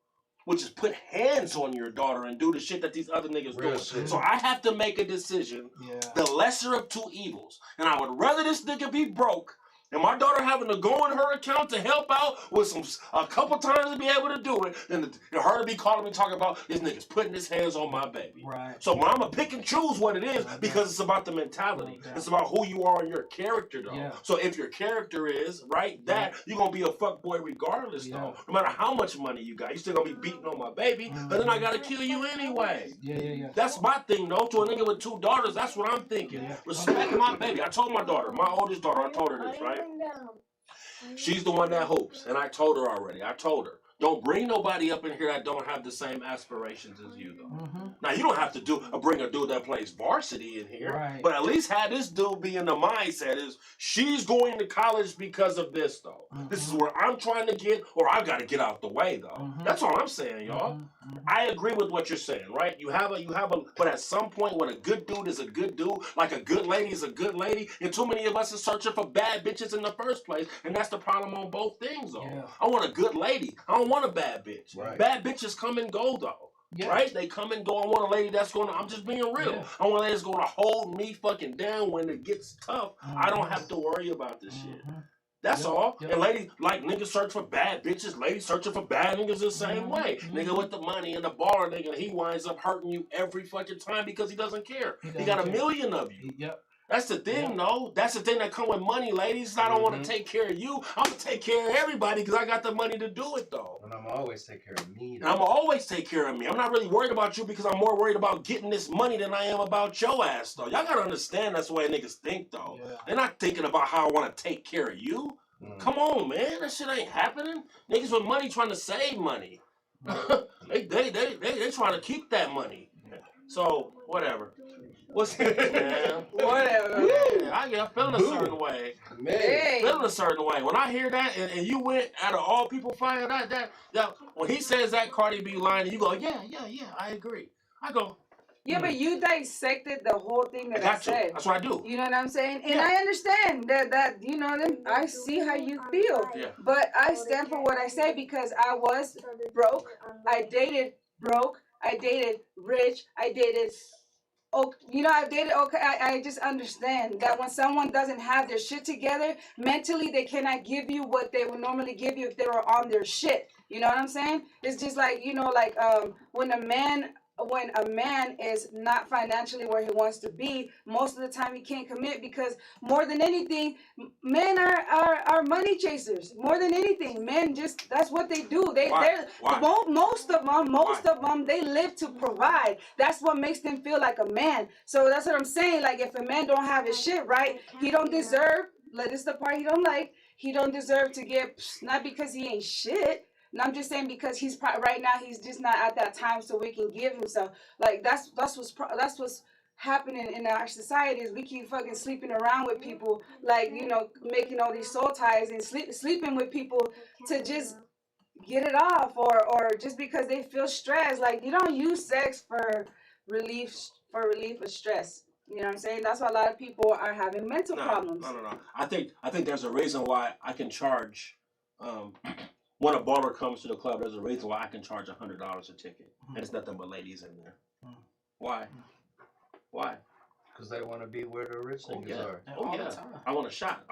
which is put hands on your daughter and do the shit that these other niggas doing. Shit. So I have to make a decision. Yeah. The lesser of two evils, and I would rather this nigga be broke. And my daughter having to go in her account to help out with a couple times to be able to do it, than her to be calling me talking about this nigga's putting his hands on my baby. Right. So when I'm gonna pick and choose what it is, because it's about the mentality. It's about who you are and your character, though. Yeah. So if your character is you're gonna be a fuckboy regardless, though. No matter how much money you got, you still gonna be beating on my baby, but then I gotta kill you anyway. Yeah. That's my thing, though. To a nigga with 2 daughters, that's what I'm thinking. Yeah. Respect my baby. I told my daughter, my oldest daughter, I told her this, right? She's the one that hopes, and I told her already. I told her, don't bring nobody up in here that don't have the same aspirations as you, though. Now, you don't have to bring a dude that plays varsity in here, Right. but at least have this dude be in the mindset is she's going to college because of this, though. This is where I'm trying to get, or I got to get out the way, though. That's all I'm saying, y'all. I agree with what you're saying, right? You have a, but at some point when a good dude is a good dude, like a good lady is a good lady, and too many of us are searching for bad bitches in the first place, and that's the problem on both things, though. Yeah. I want a good lady. I don't want a bad bitch. Right. Bad bitches come and go, though. Yeah. Right? They come and go. I want a lady that's gonna, I'm just being real. Yeah. I want a lady that's gonna hold me fucking down when it gets tough. I don't have to worry about this shit. That's all. Yep. And ladies, like niggas search for bad bitches, ladies searching for bad niggas the same way. Nigga with the money and the baller nigga, he winds up hurting you every fucking time because he doesn't care. He got a million of you. Yep. That's the thing, though. That's the thing that come with money, ladies. I don't want to take care of you. I'm going to take care of everybody because I got the money to do it, though. And I'm always take care of me. And I'm going to always take care of me. I'm not really worried about you because I'm more worried about getting this money than I am about your ass, though. Y'all got to understand that's the way niggas think, though. Yeah. They're not thinking about how I want to take care of you. Come on, man. That shit ain't happening. Niggas with money trying to save money. they trying to keep that money. So, whatever. What's it, man? Whatever. Yeah, I get feeling a certain way. Man. Feeling a certain way. When I hear that, and you went out of all people fire that when he says that Cardi B line, and you go, yeah, I agree. I go. Yeah, but you dissected the whole thing that I said. That's what I do. You know what I'm saying? And I understand that you know, I see how you feel. Yeah. But I stand for what I say because I was broke. I dated broke. I dated rich. I dated oh, you know, I've dated, okay, I just understand that when someone doesn't have their shit together, mentally they cannot give you what they would normally give you if they were on their shit. You know what I'm saying? It's just like, you know, like when a man is not financially where he wants to be, most of the time he can't commit because more than anything, men are money chasers. More than anything, men just, that's what they do. They're most of them they live to provide. That's what makes them feel like a man. So that's what I'm saying. Like if a man don't have his shit right, he don't deserve. Like this is the part he don't like. He don't deserve to get, not because he ain't shit. And I'm just saying because he's right now he's just not at that time, so we can give himself like that's what's happening in our society is we keep fucking sleeping around with people, like, you know, making all these soul ties and sleeping with people to just get it off, or just because they feel stressed. Like you don't use sex for relief of stress. You know what I'm saying? That's why a lot of people are having mental problems. No. I think there's a reason why I can charge. When a baller comes to the club, there's a reason why I can charge $100 a ticket, and it's nothing but ladies in there. Why? Why? Because they want to be where the rich niggas are. Oh yeah. I want a shot.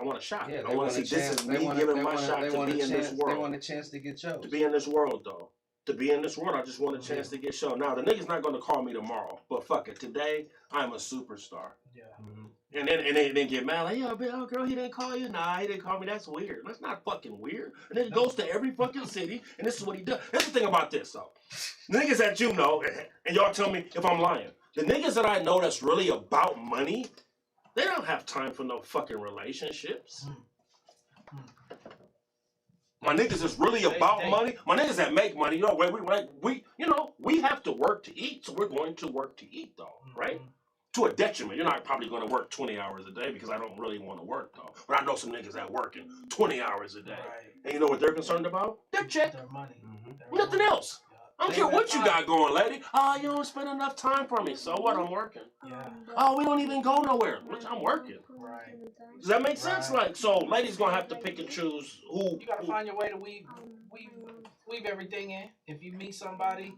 Yeah, I want to see this is me giving my shot to be in this world. They want a chance to get chose. To be in this world, though. To be in this world, I just want a chance to get shown. Now, the nigga's not going to call me tomorrow, but fuck it. Today, I'm a superstar. Yeah. And then they get mad, like, yo, girl, he didn't call you? Nah, he didn't call me. That's weird. That's not fucking weird. And then he goes to every fucking city, and this is what he does. That's the thing about this, though. The niggas that you know, and y'all tell me if I'm lying, the niggas that I know that's really about money, they don't have time for no fucking relationships. My niggas is really about money. My niggas that make money, you know, we have to work to eat, so we're going to work to eat, though, right? To a detriment. You're not probably going to work 20 hours a day because I don't really want to work, though. But I know some niggas that working 20 hours a day. Right. And you know what they're concerned about? Their check. Their money. Nothing else. I don't care what you got going, lady. Oh, you don't spend enough time for me. So what? I'm working. Yeah. Oh, we don't even go nowhere. Which I'm working. Right. Does that make sense? Like, so ladies gonna have to pick and choose who. You gotta find your way to weave everything in. If you meet somebody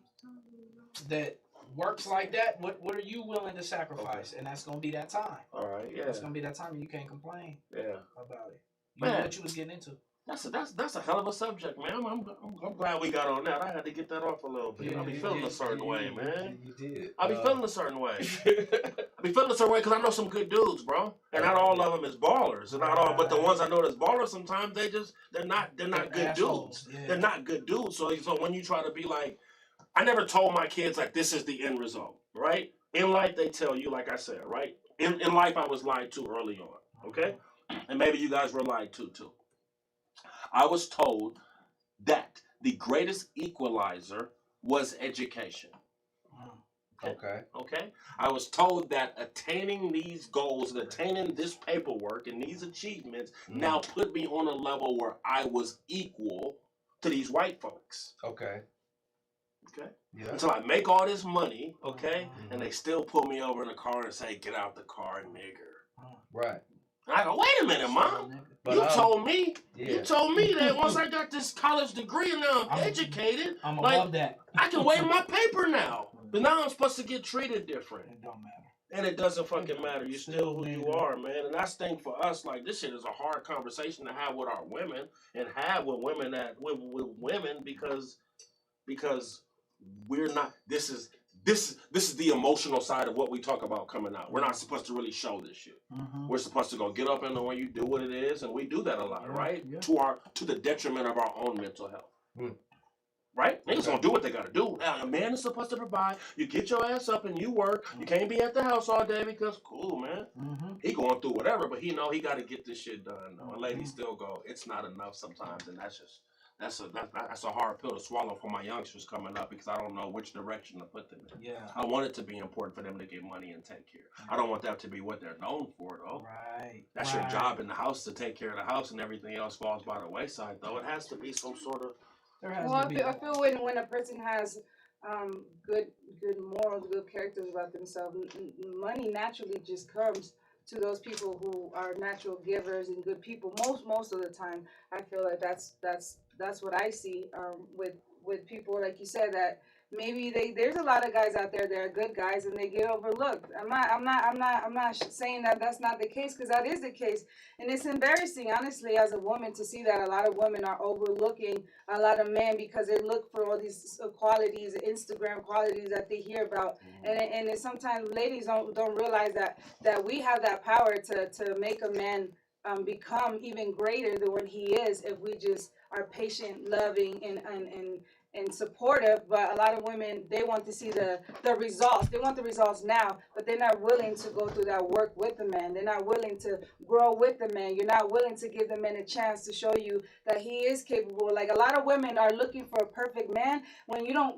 that works like that, what are you willing to sacrifice? Okay. And that's gonna be that time. All right. Yeah. That's gonna be that time, and you can't complain. Yeah. About it. You know what you was getting into. That's a hell of a subject, man. I'm glad we got on that. I had to get that off a little bit. I be feeling a certain way, man. You did. I be feeling a certain way. I be feeling a certain way because I know some good dudes, bro. And not all of them is ballers, and not all. But the ones I know that's ballers, sometimes they're not good assholes. dudes. Yeah. They're not good dudes. So when you try to be like, I never told my kids like this is the end result, right? In life they tell you, like I said, right? In life I was lied to early on, okay? And maybe you guys were lied to too. I was told that the greatest equalizer was education. Okay. Okay? I was told that attaining these goals and attaining this paperwork and these achievements now put me on a level where I was equal to these white folks. Okay. Okay? Yeah. Until I make all this money, okay? And they still pull me over in the car and say, get out the car, nigger. Right. And I go, wait a minute, Mom. But, you told me that once I got this college degree and now I'm educated, I'm above that. I can waive my paper now. But now I'm supposed to get treated different. It don't matter. And it doesn't fucking matter. You're still who you are, man. And that's the thing for us. Like, this shit is a hard conversation to have with our women and have with women with women because we're not. This is the emotional side of what we talk about coming out. We're not supposed to really show this shit. We're supposed to go get up in the way you do what it is, and we do that a lot, right? Yeah. To the detriment of our own mental health. Right? Niggas gonna do what they gotta do. Now, a man is supposed to provide. You get your ass up and you work. You can't be at the house all day because, cool, man. He going through whatever, but he know he gotta get this shit done. Though. And ladies still go, it's not enough sometimes, and that's a hard pill to swallow for my youngsters coming up because I don't know which direction to put them in. Yeah. I want it to be important for them to get money and take care. I don't want that to be what they're known for, though. Right. That's your job in the house to take care of the house, and everything else falls by the wayside, though. It has to be some sort of. I feel when a person has good morals, good characters about themselves, money naturally just comes to those people who are natural givers and good people. Most of the time, I feel like that's what I see with people, like you said, that maybe there's a lot of guys out there that are good guys and they get overlooked. I'm not saying that that's not the case, because that is the case, and it's embarrassing, honestly, as a woman, to see that a lot of women are overlooking a lot of men because they look for all these qualities, Instagram qualities that they hear about, and sometimes ladies don't realize that we have that power to make a man become even greater than what he is if we just are patient, loving, and supportive. But a lot of women, they want to see the results. They want the results now, but they're not willing to go through that work with the man. They're not willing to grow with the man. You're not willing to give the man a chance to show you that he is capable. Like, a lot of women are looking for a perfect man. When you don't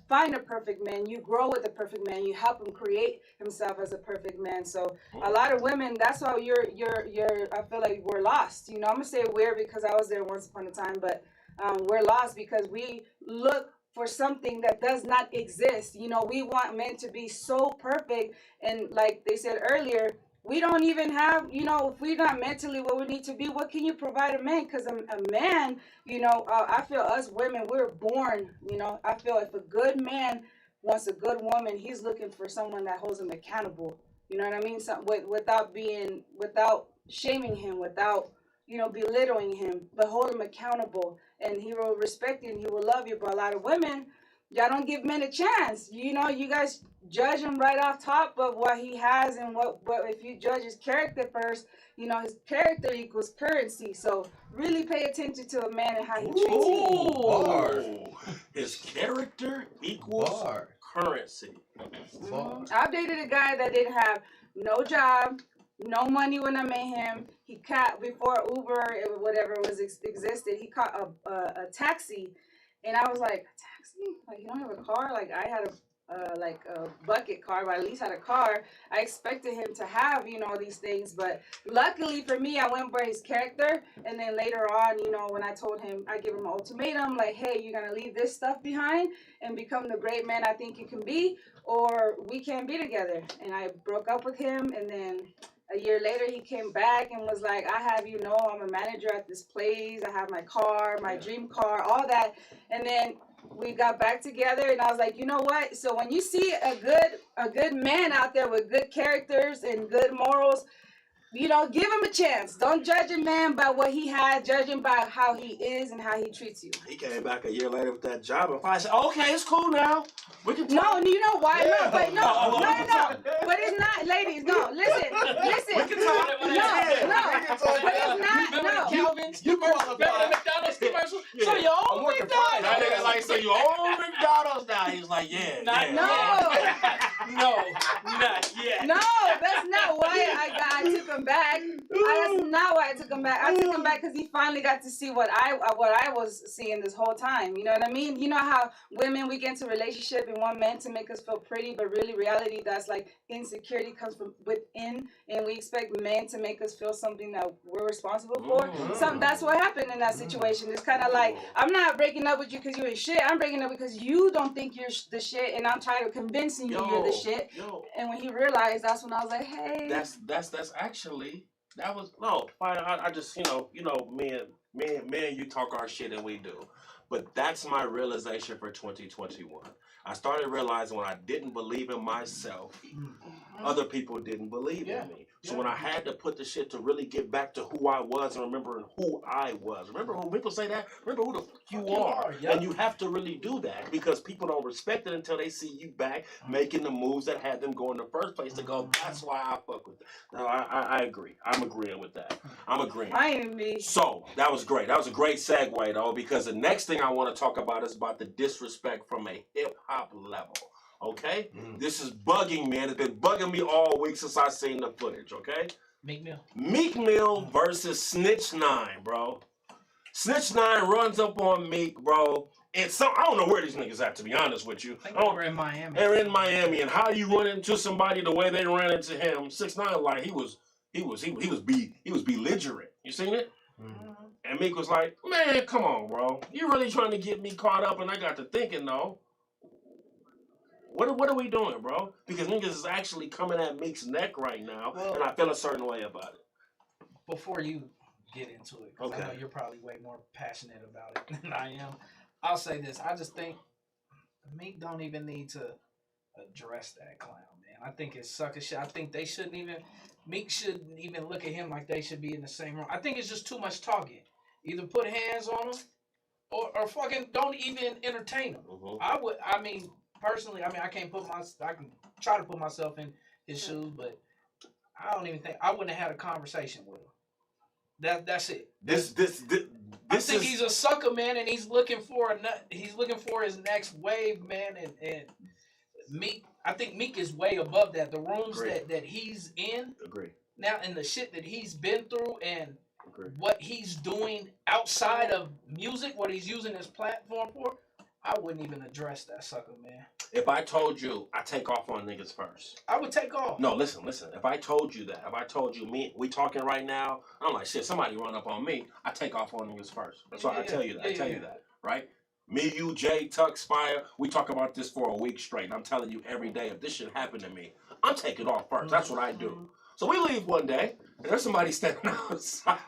find a perfect man, you grow with the perfect man. You help him create himself as a perfect man. So a lot of women, that's how you're I feel like we're lost. You know, I'm gonna say we're because I was there once upon a time, but we're lost because we look for something that does not exist. You know, we want men to be so perfect, and like they said earlier, we don't even have, you know, if we're not mentally where we need to be, what can you provide a man? Because a man, you know, I feel us women, we're born, you know, I feel if a good man wants a good woman, he's looking for someone that holds him accountable. You know what I mean? So, without shaming him, without, you know, belittling him, but hold him accountable, and he will respect you and he will love you. But a lot of women, y'all don't give men a chance. You know, you guys judge him right off top of what he has, and what if you judge his character first, you know, his character equals currency. So really pay attention to a man and how he treats you. Bars. His character equals currency. I've dated a guy that didn't have no job, no money when I met him. He caught, before Uber or whatever existed, he caught a taxi, and I was like, a taxi? Like, you don't have a car? Like, I had a bucket car, but I at least had a car. I expected him to have, you know, these things, but luckily for me, I went by his character. And then later on, you know, when I told him, I gave him an ultimatum, like, hey, you're gonna leave this stuff behind and become the great man I think you can be, or we can't be together. And I broke up with him, and then a year later, he came back and was like, I have, you know, I'm a manager at this place. I have my car, my dream car, all that. And then we got back together, and I was like, you know what? So when you see a good man out there with good characters and good morals, you know, give him a chance. Don't judge a man by what he had. Judge him by how he is and how he treats you. He came back a year later with that job, and I said, okay, it's cool now. We can talk. No, you know why? Yeah. No, but no. But it's not, ladies. No, listen. We can talk. But it's not. No. Calvin's McDonald's commercial. So you own McDonald's. That nigga like, so you own McDonald's now? He's like, yeah. Not yet. No, that's not why I took him back. That's not why I took him back. I took him back because he finally got to see what I was seeing this whole time. You know what I mean? You know how women, we get into a relationship and want men to make us feel pretty, but really reality, that's like insecurity comes from within, and we expect men to make us feel something that we're responsible for. That's what happened in that situation. It's kind of like, I'm not breaking up with you because you ain't shit. I'm breaking up because you don't think you're the shit, and I'm trying to convince you you're the shit. And when he realized, that's when I was like, hey. That's actually, that was, no, fine. I just, you know, me and you talk our shit and we do. But that's my realization for 2021. I started realizing when I didn't believe in myself, other people didn't believe in me. So when I had to put the shit to really get back to who I was and remembering who I was. Remember when people say that? Remember who the fuck you are. And you have to really do that because people don't respect it until they see you back making the moves that had them go in the first place to go, that's why I fuck with it. No, I agree. I'm agreeing with that. I'm agreeing. So that was great. That was a great segue though, because the next thing I want to talk about is about the disrespect from a hip hop level. Okay? This is bugging me, and it's been bugging me all week since I seen the footage, okay? Meek Mill versus Snitch 9, bro. Snitch 9 runs up on Meek, bro. And I don't know where these niggas at, to be honest with you. I think they were in Miami. They're in Miami, and how you run into somebody the way they ran into him? 6ix9ine, like he was belligerent. You seen it? And Meek was like, man, come on, bro. You really trying to get me caught up? And I got to thinking, though. What are we doing, bro? Because niggas is actually coming at Meek's neck right now, and I feel a certain way about it. Before you get into it, because I know you're probably way more passionate about it than I am, I'll say this. I just think Meek don't even need to address that clown, man. I think it's sucker shit. I think they shouldn't even. Meek shouldn't even look at him like they should be in the same room. I think it's just too much talking. Either put hands on him, or fucking don't even entertain him. I mean, personally, I can try to put myself in his shoes, but I don't even think I wouldn't have had a conversation with him. That's it. I think he's a sucker, man, and he's looking for his next wave, man, and Meek. I think Meek is way above that. The rooms that he's in now, and the shit that he's been through, and what he's doing outside of music, what he's using his platform for, I wouldn't even address that sucker, man. If I told you I take off on niggas first, I would take off. No, listen. If I told you that, we talking right now, I'm like, shit, somebody run up on me, I take off on niggas first. That's why I tell you that. I tell you that, right? Me, you, Jay, Tuck, Spire, we talk about this for a week straight. And I'm telling you every day, if this shit happened to me, I'm taking off first. That's what I do. So we leave one day, and there's somebody standing outside.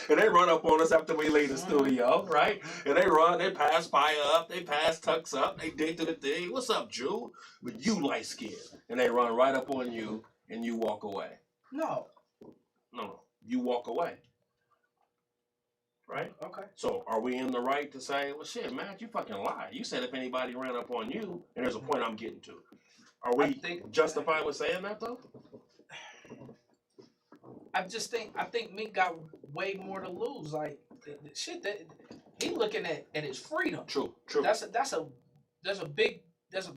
And they run up on us after we leave the studio, right? And they pass Spire up, they pass Tucks up, they dig to the thing. What's up, Jude? But you light skinned. And they run right up on you, and you walk away. No, you walk away. Right? Okay. So are we in the right to say, well, shit, Matt, you fucking lie. You said if anybody ran up on you, and there's a point I'm getting to. Are we justified with saying that, though? I think Meek got way more to lose. Like, the shit that he looking at his freedom. True. That's a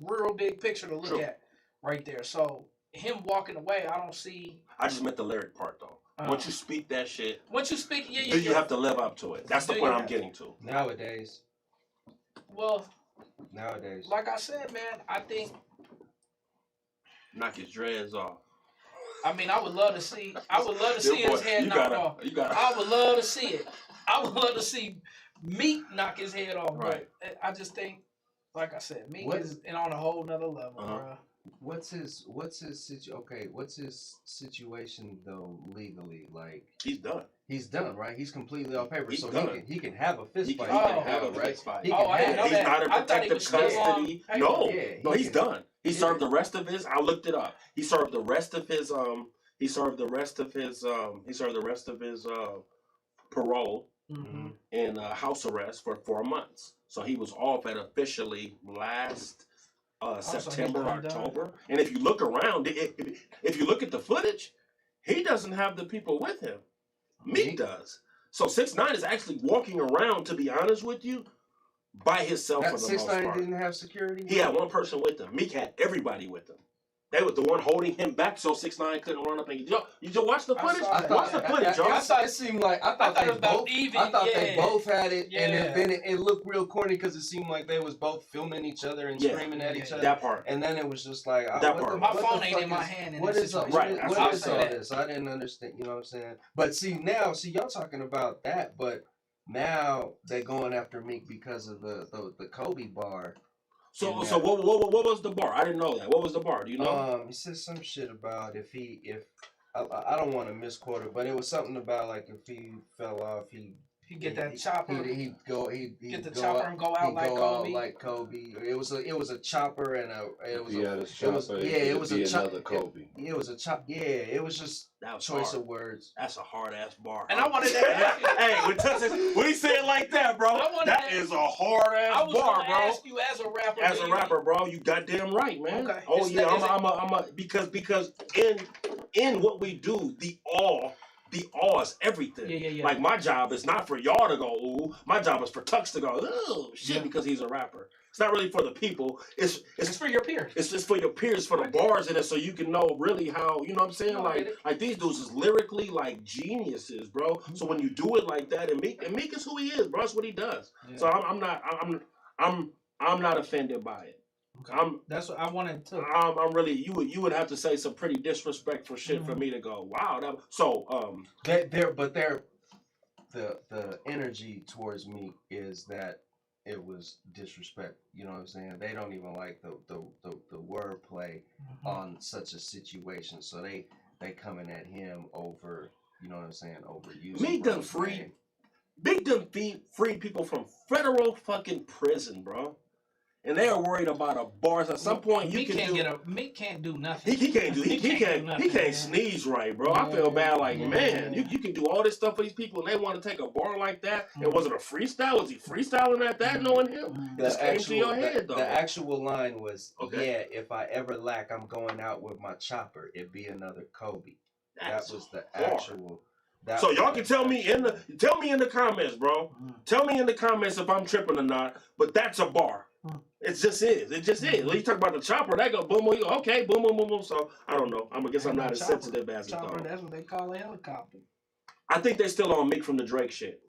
real big picture to look at right there. So him walking away, I don't see. I just meant the lyric part, though. Once you speak that shit, you have to live up to it. That's the point I'm getting to. Nowadays. Well, nowadays. Like I said, man, I think knock his dreads off. I mean, I would love to see his head knocked off. I would love to see it. I would love to see Meek knock his head off. Right. But I just think, like I said, Meek is on a whole nother level, bro. What's his situation though legally? Like he's done. He's done, right? He's completely off paper, He's so done. he can have a fist fight. He can have a fist fight. He's not in protective custody. No, he's done. He served the rest of his. I looked it up. He served the rest of his. He served the rest of his. Parole in house arrest for 4 months. So he was off at officially last September, October. And if you look around, if you look at the footage, he doesn't have the people with him. Meek does. So 6ix9ine is actually walking around, to be honest with you, by himself for the most part. 6ix9ine didn't have security? He had one person with him. Meek had everybody with him. They were the one holding him back so 6ix9ine couldn't run up and get. You just watch the footage? Watch the footage, y'all. I thought it seemed like they both had it, and then it looked real corny because it seemed like they was both filming each other and screaming at each other. That part. And then it was just like my phone ain't in my hand. What is all this? I didn't understand. You know what I'm saying? But see y'all talking about that, but now they're going after Meek because of the Kobe bar. So what was the bar? I didn't know that. What was the bar? Do you know? He said some shit about if I don't want to misquote it, but it was something about like if he fell off, he'd get that chopper. He'd get the chopper and go out like Kobe. It was a chopper and it was another Kobe. It was a chop. Yeah, it was just choice of words. That's a hard ass bar. And I wanted to ask you. Hey, when he said it like that, bro, that is a hard ass bar, bro. Ask you as a rapper. As a rapper, bro, you goddamn right, man. Okay. Oh yeah, I'm a because in what we do, the awe is everything. Yeah. Like my job is not for y'all to go ooh. My job is for Tux to go ooh shit because he's a rapper. It's not really for the people. It's for your peers. It's just for your peers, for the bars in it, so you can know really how, you know what I'm saying? Like these dudes is lyrically like geniuses, bro. Mm-hmm. So when you do it like that, and Meek is who he is, bro. That's what he does. Yeah. So I'm not offended by it. Okay. That's what I wanted to. I'm really you would have to say some pretty disrespectful shit for me to go wow. The energy towards me is that it was disrespect. You know what I'm saying? They don't even like the wordplay on such a situation, so they coming at him over. You know what I'm saying? Over using. Meek done free. Big done free people from federal fucking prison, bro. and they are worried about a bar. So at some point, you can do. Meek can't do nothing. He can't do. He can't sneeze right, bro. I feel bad. Like, man, you can do all this stuff for these people, and they want to take a bar like that. It wasn't a freestyle. Was he freestyling at that, knowing him? The actual line was, "Yeah, if I ever lack, I'm going out with my chopper. It'd be another Kobe." That was the actual. So y'all can tell me in the comments, bro. Tell me in the comments if I'm tripping or not. But that's a bar. It just is. It just is. When you talk about the chopper, that go boom, boom. You go, okay, boom, boom, boom, boom. So I don't know. I guess I'm not as sensitive as he thought. That's what they call a helicopter. I think they're still on Meek from the Drake shit.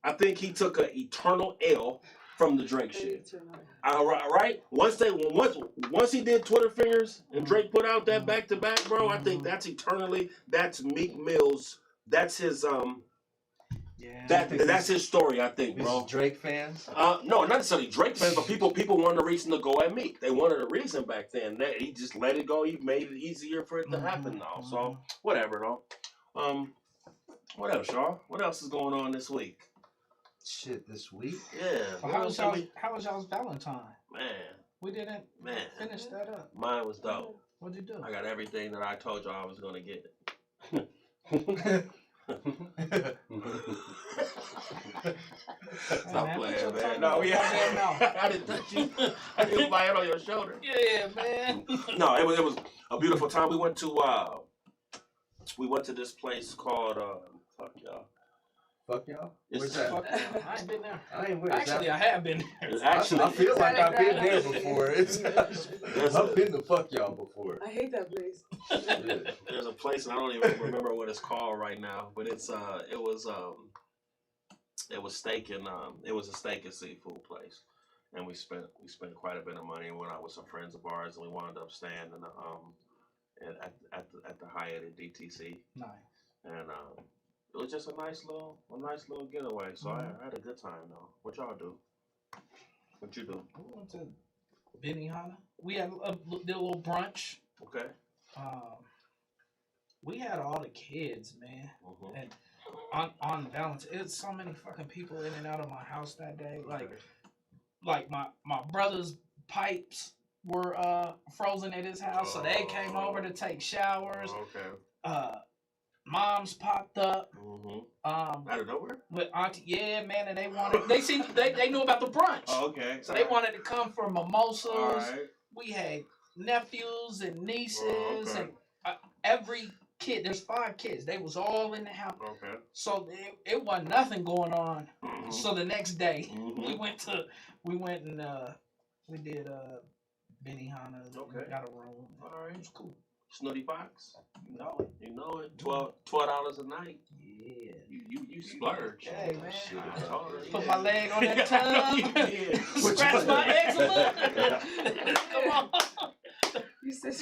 I think he took an eternal L from the Drake shit. Right? Once he did Twitter fingers and Drake put out that back to back, bro, I think that's Meek Mill's. That's his that's his story, I think, bro. Drake fans? No, not necessarily Drake fans, but people wanted a reason to go at Meek. They wanted a reason back then. He just let it go. He made it easier for it to happen now. So whatever, though. What else, y'all? What else is going on this week? Shit, this week? Yeah. So how was y'all's Valentine? Man. We didn't finish that up. Mine was dope. What'd you do? I got everything that I told y'all I was gonna get. Stop playing, man. No, I didn't touch you. I didn't buy it on your shoulder. Yeah, man. No, it was a beautiful time. We went to this place called fuck y'all. Fuck y'all? Where's that? I ain't been there. Actually, I have been there. Actually, I feel like I've been there before. I've been to fuck y'all before. I hate that place. There's a place, and I don't even remember what it's called right now, but it was steak and it was a steak and seafood place, and we spent quite a bit of money and went out with some friends of ours, and we wound up staying in at the Hyatt at DTC. Nice. And it was just a nice little getaway. So I had a good time though. What y'all do? What you do? We went to Benihana. We had did a little brunch. Okay. We had all the kids, man. And on Valentine's, it was so many fucking people in and out of my house that day. Like my brother's pipes were frozen at his house, so they came over to take showers. Okay. Moms popped up. Out of nowhere? With auntie, yeah, man, and they knew about the brunch. Oh, okay. So they wanted to come for mimosas. All right. We had nephews and nieces and every kid. There's 5 kids. They was all in the house. Okay. So it wasn't nothing going on. So the next day we went and we did Benihana. Okay. Got a room. All right. It was cool. Snooty Fox. You know it. $12 a night. Yeah. You splurge. Hey, man. Put my leg on that tub. Scratch my legs a little. Come on. You said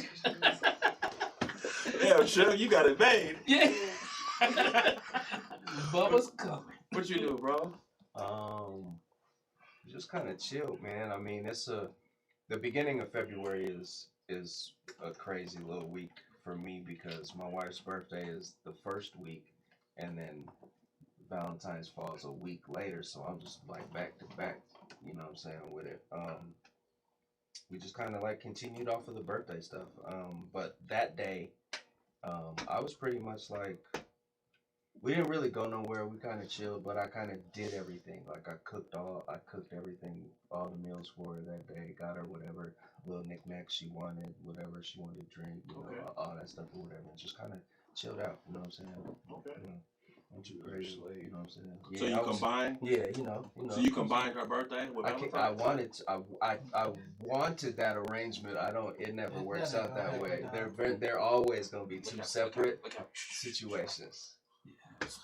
Yeah, sure, you got it made. Yeah. Bubba's coming. What you do, bro? Just kind of chilled, man. I mean, the beginning of February is a crazy little week for me because my wife's birthday is the first week, and then Valentine's falls a week later, so I'm just like back to back, you know what I'm saying, with it. We just kind of like continued off of the birthday stuff, but that day, I was pretty much like, we didn't really go nowhere. We kind of chilled, but I kind of did everything. Like I cooked everything, all the meals for her that day. Got her whatever little knickknacks she wanted, whatever she wanted to drink, you know, all that stuff or whatever. Just kind of chilled out. You know what I'm saying? Okay. You know, don't you crazy? You know what I'm saying? Yeah, so you combined? Yeah, you know. So you combined her birthday with Valentine's? I wanted that arrangement. It never works out that way. They're always gonna be 2 separate situations.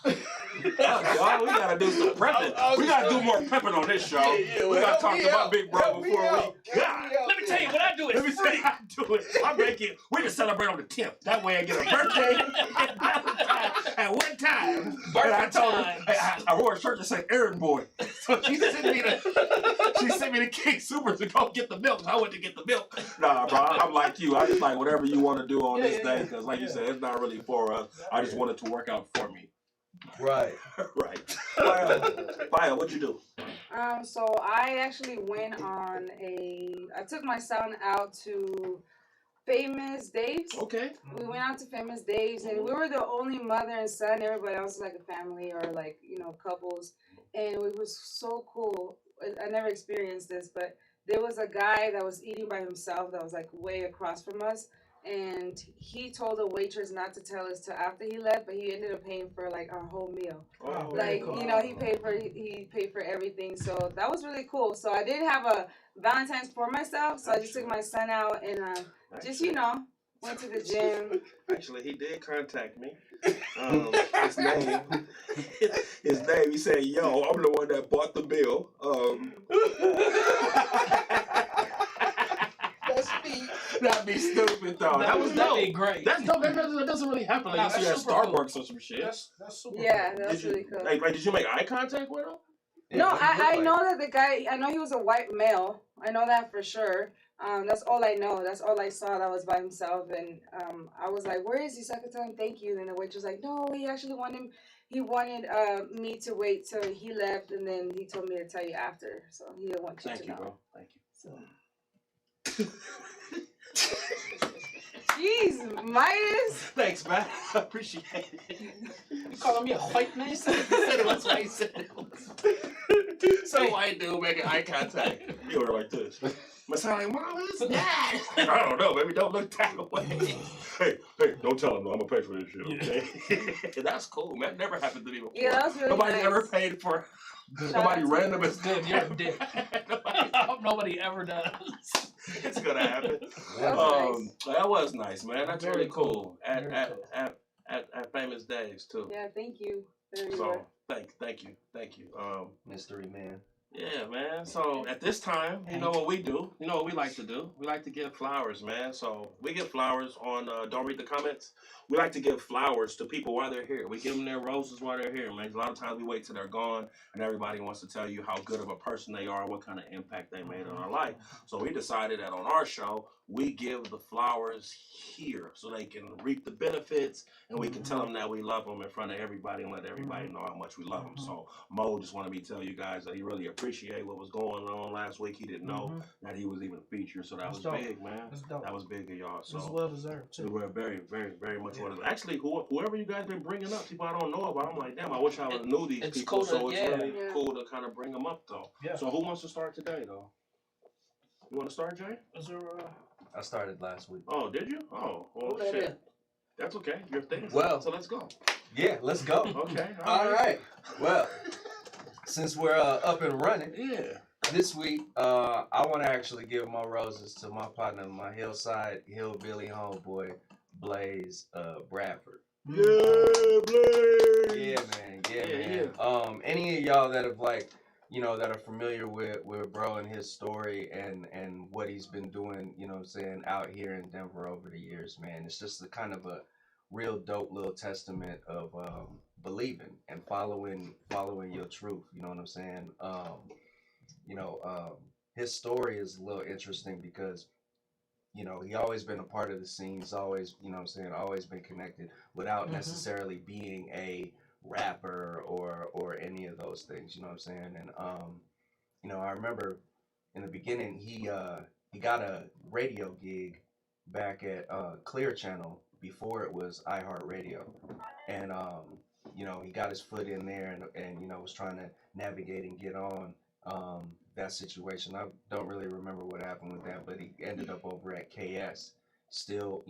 Y'all, we gotta do some prepping. We gotta do more prepping on this show. We gotta talk about Big Bro before we. Let me tell you what I do. Let me tell you what I do. I make it. We just celebrate on the 10th. That way I get a birthday at one time. And I told her I wore a shirt that said "Errand Boy," so she sent me the King Super to go get the milk. I went to get the milk. Nah, bro, I'm like you. I just like whatever you want to do on this day because, like you said, it's not really for us. I just want it to work out for me. Right. Right. Fire, what'd you do? So I actually went on I took my son out to Famous Dave's. Okay. We went out to Famous Dave's, and we were the only mother and son. Everybody else was like a family or like, couples. And it was so cool. I never experienced this, but there was a guy that was eating by himself that was like way across from us. And he told the waitress not to tell us till after he left, but he ended up paying for like our whole meal. Oh, Like, cool. he paid for everything. So that was really cool. So I did have a Valentine's for myself. So I just took my son out and went to the gym. Actually, he did contact me. His name, he said, yo, I'm the one that bought the bill. That'd be stupid though. That'd be great. That's dope. That doesn't really happen unless you're at Starbucks or some shit. That's super Yeah, cool. that's really cool. Like, did you make eye contact with him? No, I know that the guy, I know he was a white male. I know that for sure. That's all I know. That's all I saw that was by himself. And I was like, where is he? So I could tell him thank you. And the waitress was like, no, he actually wanted me to wait till he left. And then he told me to tell you after. So he didn't want you to know. Thank you, bro. Thank you. Jeez, Midas. Thanks, man. I appreciate it. You calling me a white man? He said it was white. So white dude making eye contact. You were like this. My son like, Mom, who's that? I don't know, baby. Don't look that way. Hey, don't tell him. No, I'm gonna pay for this shit, okay? That's cool, man. Never happened to me before. Yeah, that was really Nobody nice. ever paid for. Nobody random is Good, you're a dick. I hope nobody ever does. It's gonna happen. That was nice, man. That's really cool. At Famous Days too. Yeah, thank you. Very So thank you. Mystery man. Yeah, man. So at this time, you know what we do. You know what we like to do. We like to give flowers, man. So we give flowers on. Don't read the comments. We like to give flowers to people while they're here. We give them their roses while they're here, man. A lot of times we wait till they're gone, and everybody wants to tell you how good of a person they are, what kind of impact they made on our life. So we decided that on our show, we give the flowers here so they can reap the benefits, and we can tell them that we love them in front of everybody and let everybody know how much we love them. So Mo just wanted me to tell you guys that he really appreciated what was going on last week. He didn't know that he was even featured, so that was big, man. That was big of y'all. So it's well deserved too. We're very, very, very much well deserved. Actually, whoever you guys been bringing up, people I don't know about, I'm like, damn, I wish I would knew these people. Cool so it's really cool to kind of bring them up, though. Yeah. So who wants to start today, though? You want to start, Jay? Is there I started last week. Oh, did you? Oh, well, shit. That's okay. Your thing. Well, so let's go. Yeah, let's go. Okay. All right. Well, since we're up and running, this week I want to actually give my roses to my partner, my hillbilly homeboy, Blaze Bradford. Yeah, Blaze. Yeah, man. Any of y'all that have that are familiar with bro and his story and what he's been doing, out here in Denver over the years, man. It's just a kind of a real dope little testament of believing and following your truth. You know what I'm saying? His story is a little interesting because he always been a part of the scene. He's always, always been connected without necessarily being a rapper or any of those things, you know what I'm saying? And I remember in the beginning he got a radio gig back at Clear Channel before it was iHeartRadio, and he got his foot in there and was trying to navigate and get on that situation. I don't really remember what happened with that, but he ended up over at KS, still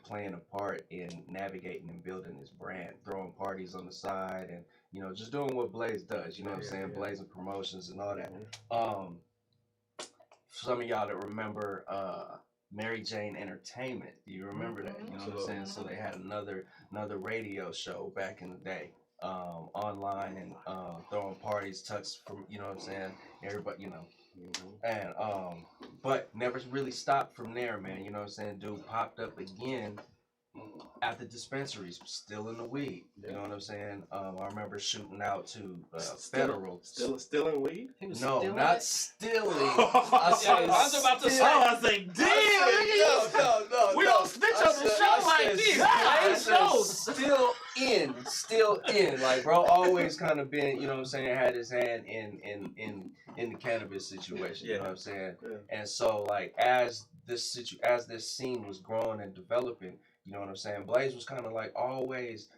playing a part in navigating and building his brand, throwing parties on the side and, just doing what Blaze does, you know what I'm saying? Blaze and promotions and all that. Some of y'all that remember Mary Jane Entertainment, do you remember that? You know what I'm saying? So they had another radio show back in the day, online and throwing parties, tucks from, you know what I'm saying? Everybody, and but never really stopped from there, man. You know what I'm saying? Dude popped up again at the dispensaries, still in the weed. You know what I'm saying? I remember shooting out to Federal. Still in weed? No, not stealing. I was about to say. I was like, damn, no. We don't snitch on the show like this. Still still in, like, bro, always kind of been, you know what I'm saying, had his hand in the cannabis situation, you know what I'm saying? Yeah. And so, like, as this scene was growing and developing, you know what I'm saying, Blaze was kind of like always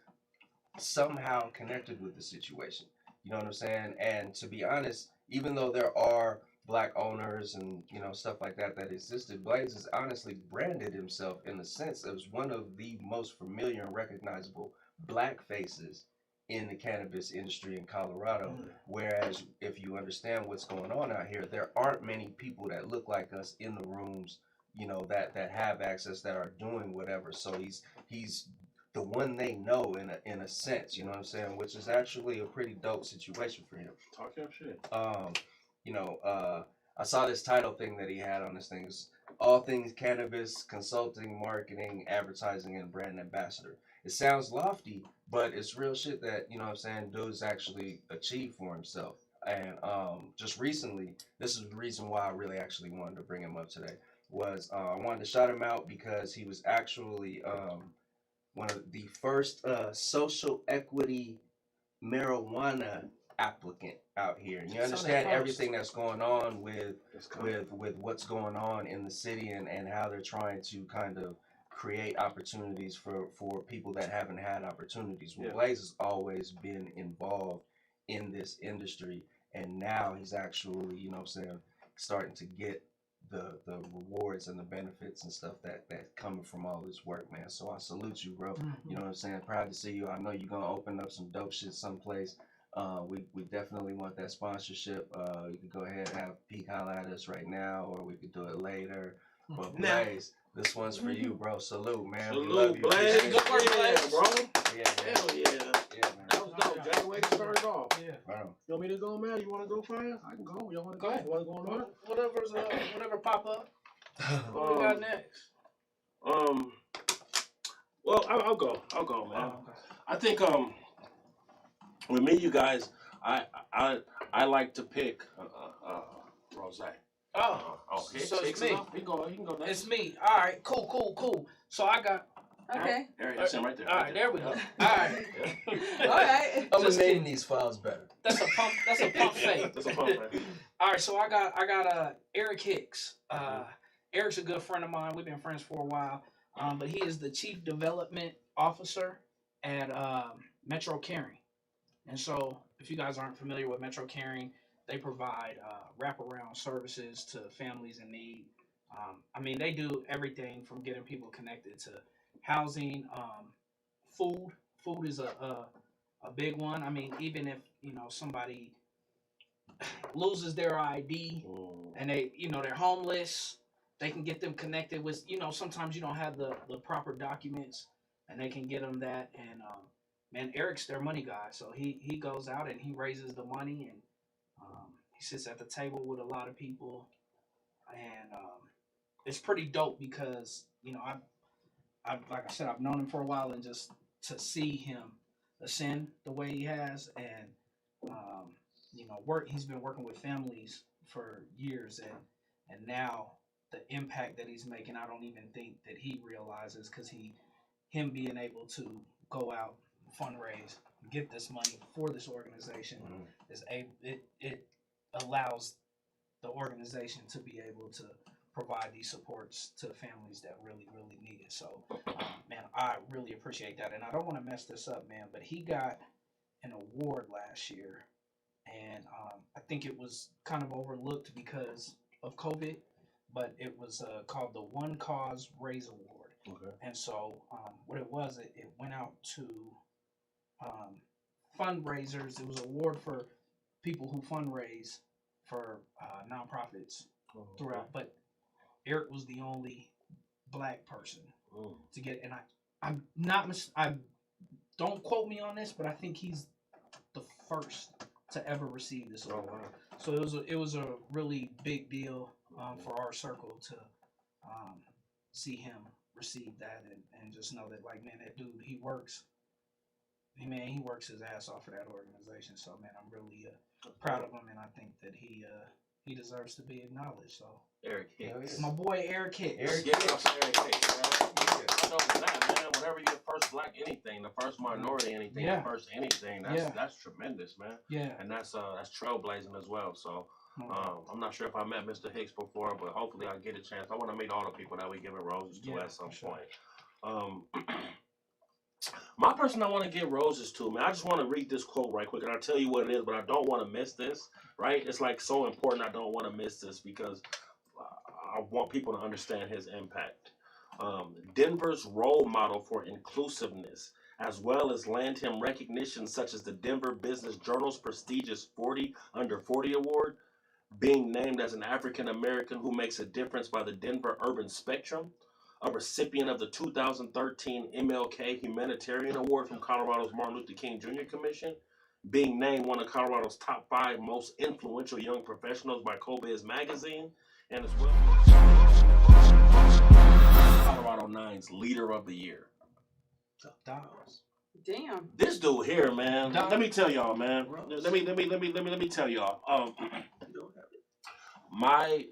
somehow connected with the situation, you know what I'm saying? And to be honest, even though there are black owners and, you know, stuff like that existed, Blaze has honestly branded himself in a sense as one of the most familiar and recognizable black faces in the cannabis industry in Colorado. Whereas if you understand what's going on out here, there aren't many people that look like us in the rooms, you know, that have access, that are doing whatever. So he's the one they know in a sense, you know what I'm saying, which is actually a pretty dope situation for him. Talk your shit. You know, I saw this title thing that he had on this thing. It's all things cannabis, consulting, marketing, advertising, and brand ambassador. It sounds lofty, but it's real shit that, you know what I'm saying, dude's actually achieved for himself. And just recently, this is the reason why I really actually wanted to bring him up today, was I wanted to shout him out because he was actually one of the first social equity marijuana applicant out here. And you understand everything that's going on with what's going on in the city and how they're trying to kind of create opportunities for people that haven't had opportunities. Well, Blaze has always been involved in this industry, and now he's actually, you know what I'm saying, starting to get the rewards and the benefits and stuff that coming from all this work, man. So I salute you, bro. You know what I'm saying? Proud to see you. I know you're gonna open up some dope shit someplace. We definitely want that sponsorship. You could go ahead and have Peak holla at us right now, or we could do it later. But Blaze, this one's for you, bro. Salute, man. Salute, we love you. Blaze. Good work, Blaze, bro. Yeah, man. Hell yeah. Yeah, man. That was dope. Jay, way to start it off. Yeah. Wow. You want me to go, man? You want to go fast? I can go. You want to go? ahead. You want to go on that? Whatever pop up. What we got next? Well, I'll go, man. Oh, okay. I think with me, you guys, I like to pick rose. Oh, okay. so it's me. You can go next. It's me. All right, cool. So I got. Okay. There, that's him right there. All right, there we go. All right. All right. I'm gonna name these files better. That's a pump. That's a pump fake. That's a pump fake. All right, so I got Eric Hicks. Eric's a good friend of mine. We've been friends for a while. But he is the Chief Development Officer at Metro Caring. And so if you guys aren't familiar with Metro Caring, they provide wraparound services to families in need. I mean, they do everything from getting people connected to housing, food. Food is a big one. I mean, even if, you know, somebody loses their ID and they're homeless, they can get them connected with, sometimes you don't have the proper documents, and they can get them that. And man, Eric's their money guy, so he goes out and he raises the money, and he sits at the table with a lot of people, and it's pretty dope because I like I said, I've known him for a while, and just to see him ascend the way he has, and he's been working with families for years, and now the impact that he's making, I don't even think that he realizes, because him being able to go out, fundraise, get this money for this organization it allows the organization to be able to provide these supports to the families that really, really need it. So, man, I really appreciate that. And I don't want to mess this up, man, but he got an award last year, and I think it was kind of overlooked because of COVID, but it was called the One Cause Raise Award. Okay. And so what it was, it went out to fundraisers. It was an award for people who fundraise for nonprofits throughout. But Eric was the only black person to get it. And I'm not I don't quote me on this, but I think he's the first to ever receive this award. Oh, wow. So it was a really big deal for our circle to see him receive that, and just know that, like, man, that dude, he works his ass off for that organization. So, man, I'm really proud of him, and I think that he he deserves to be acknowledged. So Eric Hicks. my boy Eric Hicks. Eric Hicks, man. I know that, man. Whenever you're first black anything, the first minority anything, the first anything, that's tremendous, man. Yeah. And that's trailblazing as well. So I'm not sure if I met Mr. Hicks before, but hopefully I get a chance. I want to meet all the people that we giving roses to at some point. My person I want to give roses to, man, I just want to read this quote right quick, and I'll tell you what it is, but I don't want to miss this, right? It's like so important I don't want to miss this because I want people to understand his impact. Denver's role model for inclusiveness, as well as land him recognition such as the Denver Business Journal's prestigious 40 Under 40 Award, being named as an African American who makes a difference by the Denver Urban Spectrum, a recipient of the 2013 MLK Humanitarian Award from Colorado's Martin Luther King Jr. Commission, being named one of Colorado's top 5 most influential young professionals by CoBiz Magazine, and as well Colorado 9's Leader of the Year. Damn. This dude here, man. Let me tell y'all, man. Let me tell y'all. My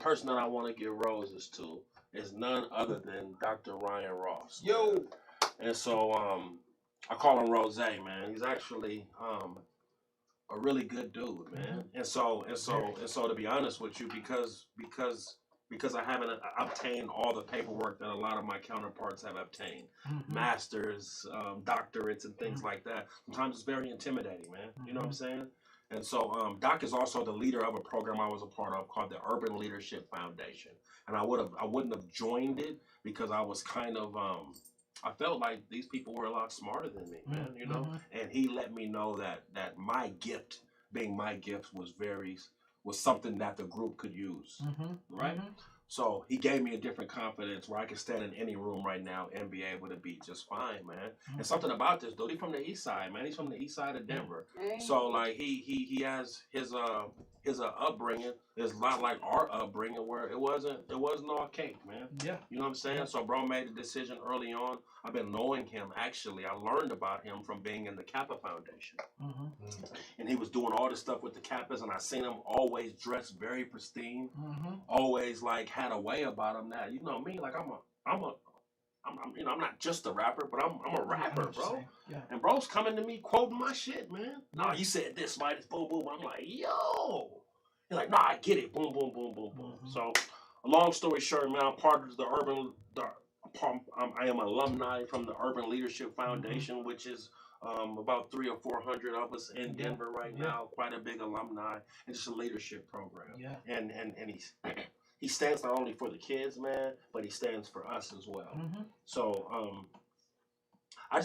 person that I want to give roses to is none other than Dr. Ryan Ross. Yo. And so I call him Rose, man. He's actually a really good dude, man. And so to be honest with you, because I haven't obtained all the paperwork that a lot of my counterparts have obtained, masters, doctorates, and things like that. Sometimes it's very intimidating, man. You know what I'm saying? And so Doc is also the leader of a program I was a part of called the Urban Leadership Foundation. And I wouldn't have joined it because I was kind of I felt like these people were a lot smarter than me, man, you know? And he let me know that my gift, being my gift, was something that the group could use, right? So he gave me a different confidence where I could stand in any room right now and be able to be just fine, man. And something about this dude, he's from the east side, man. He's from the east side of Denver. So like he has his upbringing is a lot like our upbringing where it wasn't all cake, man. Yeah. You know what I'm saying? So bro made a decision early on. I've been knowing him actually. I learned about him from being in the Kappa Foundation. And he was doing all this stuff with the Kappas, and I seen him always dressed very pristine, always like had a way about him that, you know me, like I'm not just a rapper, but I'm a rapper, bro. Yeah. And bro's coming to me quoting my shit, man. Nah, you said this, Midas, boom, boom. I'm like, yo. He's like, nah, I get it. Boom, boom, boom, boom, boom. So, a long story short, man, I'm part of I am alumni from the Urban Leadership Foundation, which is about 300 or 400 of us in Denver right now. Quite a big alumni. And it's a leadership program. Yeah. And he stands not only for the kids, man, but he stands for us as well. So I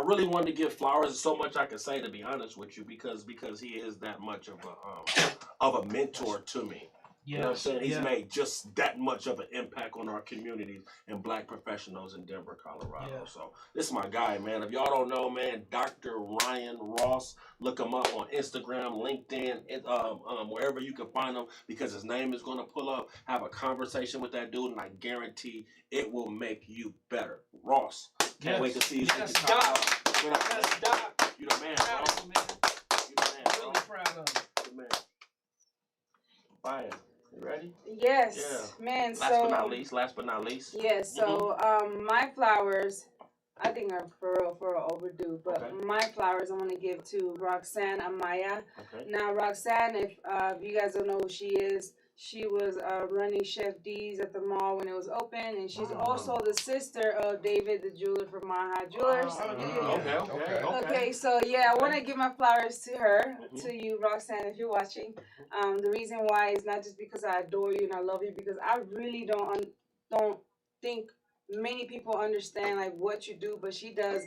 really wanted to give flowers. There's so much I could say, to be honest with you, because he is that much of a mentor to me. You know what I'm saying? He's made just that much of an impact on our communities and black professionals in Denver, Colorado. So this is my guy, man. If y'all don't know, man, Dr. Ryan Ross, look him up on Instagram, LinkedIn, wherever you can find him, because his name is going to pull up. Have a conversation with that dude, and I guarantee it will make you better. Ross, can't wait to see you. Yes, Doc. Yes, Doc. You the man, bro. Proud of him, man. You the man, bro. Really proud of him. You the man. Fire. You ready? Yes, Yeah. man. Last but not least. Yeah, so my flowers, I think are for real overdue. But my flowers I want to give to Roxanne Amaya. Now, Roxanne, if you guys don't know who she is, she was running Chef D's at the mall when it was open, and she's also the sister of David, the jeweler from Maha Jewelers. Okay, so yeah, I want to give my flowers to her, to you, Roxanne, if you're watching. The reason why is not just because I adore you and I love you, because I really don't think many people understand like what you do, but she does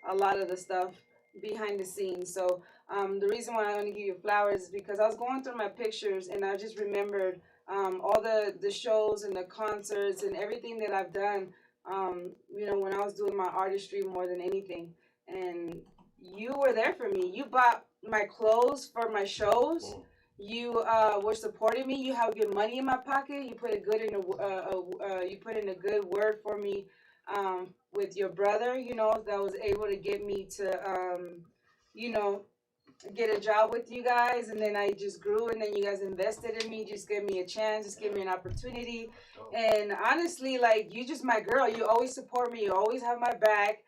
a lot of the stuff behind the scenes. So the reason why I want to give you flowers is because I was going through my pictures and I just remembered all the shows and the concerts and everything that I've done, you know, when I was doing my artistry more than anything. And you were there for me. You bought my clothes for my shows. You were supporting me. You have good money in my pocket. You put in a good word for me with your brother, you know, that was able to get me to, you know, get a job with you guys, and then I just grew, and then you guys invested in me, just gave me a chance, just gave me an opportunity. And honestly, like, you just my girl. You always support me. You always have my back.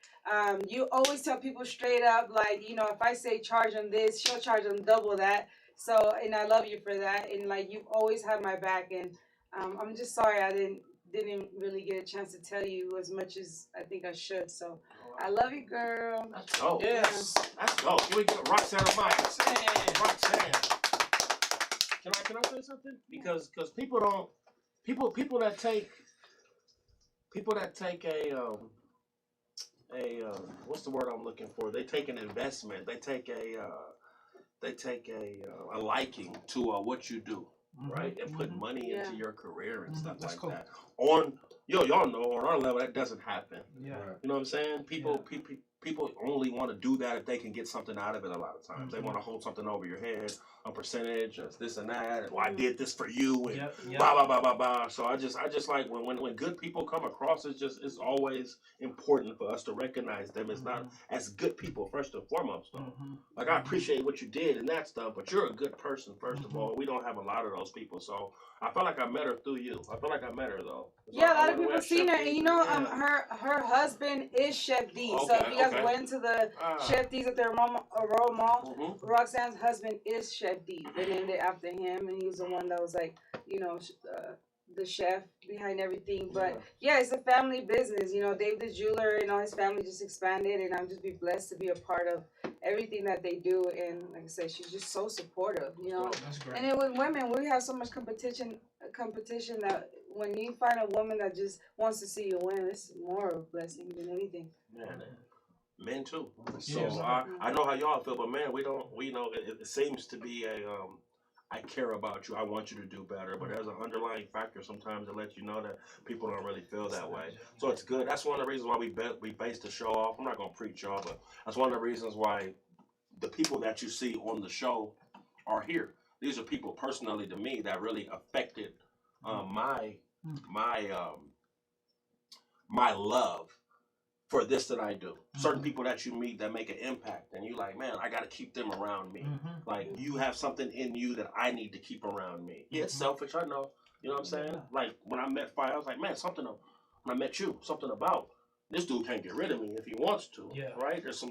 You always tell people straight up, like, you know, if I say charge them this, she'll charge them double that. So, and I love you for that. And like, you've always had my back. And I'm just sorry I didn't really get a chance to tell you as much as I think I should. So I love you, girl. That's dope. Yes. That's dope. Here we go. Roxanne on mic. Roxanne. Can I say something? Because people don't people that take a what's the word I'm looking for? They take an investment. They take a liking to what you do, right? And put money into your career and stuff like that. On y'all know on our level that doesn't happen. Yeah. You know what I'm saying? People only want to do that if they can get something out of it. A lot of times they want to hold something over your head, a percentage, or this and that. And, well, I did this for you, and blah blah blah blah blah. So I just like when good people come across, it's always important for us to recognize them as not as good people first and foremost. Though. Like I appreciate what you did and that stuff, but you're a good person first of all. We don't have a lot of those people, so I felt like I met her through you. I feel like I met her though. Yeah, a lot of people seen her, and you know, her husband is Chef D. Okay, so if you guys went to the Chef D's at the Aurora Mall, Roxanne's husband is Chef D. They named it after him, and he was the one that was like, you know, the chef behind everything. But yeah, it's a family business. You know, Dave the jeweler and all his family just expanded, and I'm just be blessed to be a part of everything that they do. And like I said, she's just so supportive. You know, that's great. And then with women, we have so much competition that when you find a woman that just wants to see you win, it's more of a blessing than anything. Men too. So I know how y'all feel, but man, we know it seems to be a I care about you. I want you to do better. But there's an underlying factor sometimes that lets you know that people don't really feel that way. So it's good. That's one of the reasons why we base the show off. I'm not going to preach y'all, but that's one of the reasons why the people that you see on the show are here. These are people personally to me that really affected my love for this that I do. Certain people that you meet that make an impact, and you like, man, I got to keep them around me. Like, you have something in you that I need to keep around me. Yeah, it's selfish, I know. You know what I'm saying? Like, when I met Fire, I was like, man, when I met you, something about this dude can't get rid of me if he wants to. Yeah. Right? There's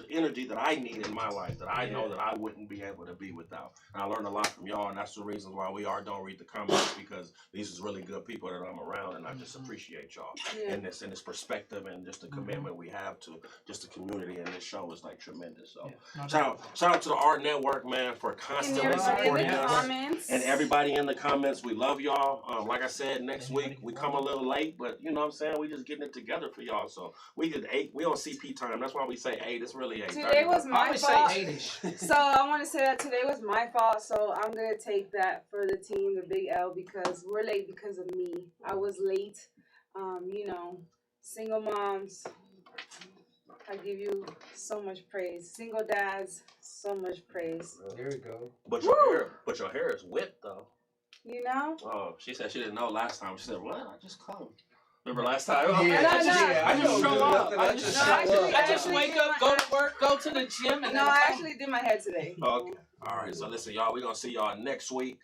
energy that I need in my life that I know that I wouldn't be able to be without. And I learned a lot from y'all, and that's the reason why don't read the comments, because these is really good people that I'm around, and I just appreciate y'all in this perspective and just the commitment we have to just the community, and this show is like tremendous. So shout out to the Art Network, man, for constantly supporting us. And everybody in the comments, we love y'all. Like I said, next week we come a little late, but you know what I'm saying, we just getting it together for y'all. So we did 8. We on CP time. That's why we say 8. It's really 8. Today was my fault. Say 8-ish. So I want to say that today was my fault. So I'm gonna take that for the team, the big L, because we're late because of me. I was late. You know, single moms, I give you so much praise. Single dads, so much praise. There you go. But your hair is whipped though. You know? Oh, she said she didn't know last time. She said, "What? I just come." Remember last time? Yeah, I just show up. I just wake up, go to work, go to the gym, and I actually did my hair today. Okay. All right. So listen, y'all. We're gonna see y'all next week.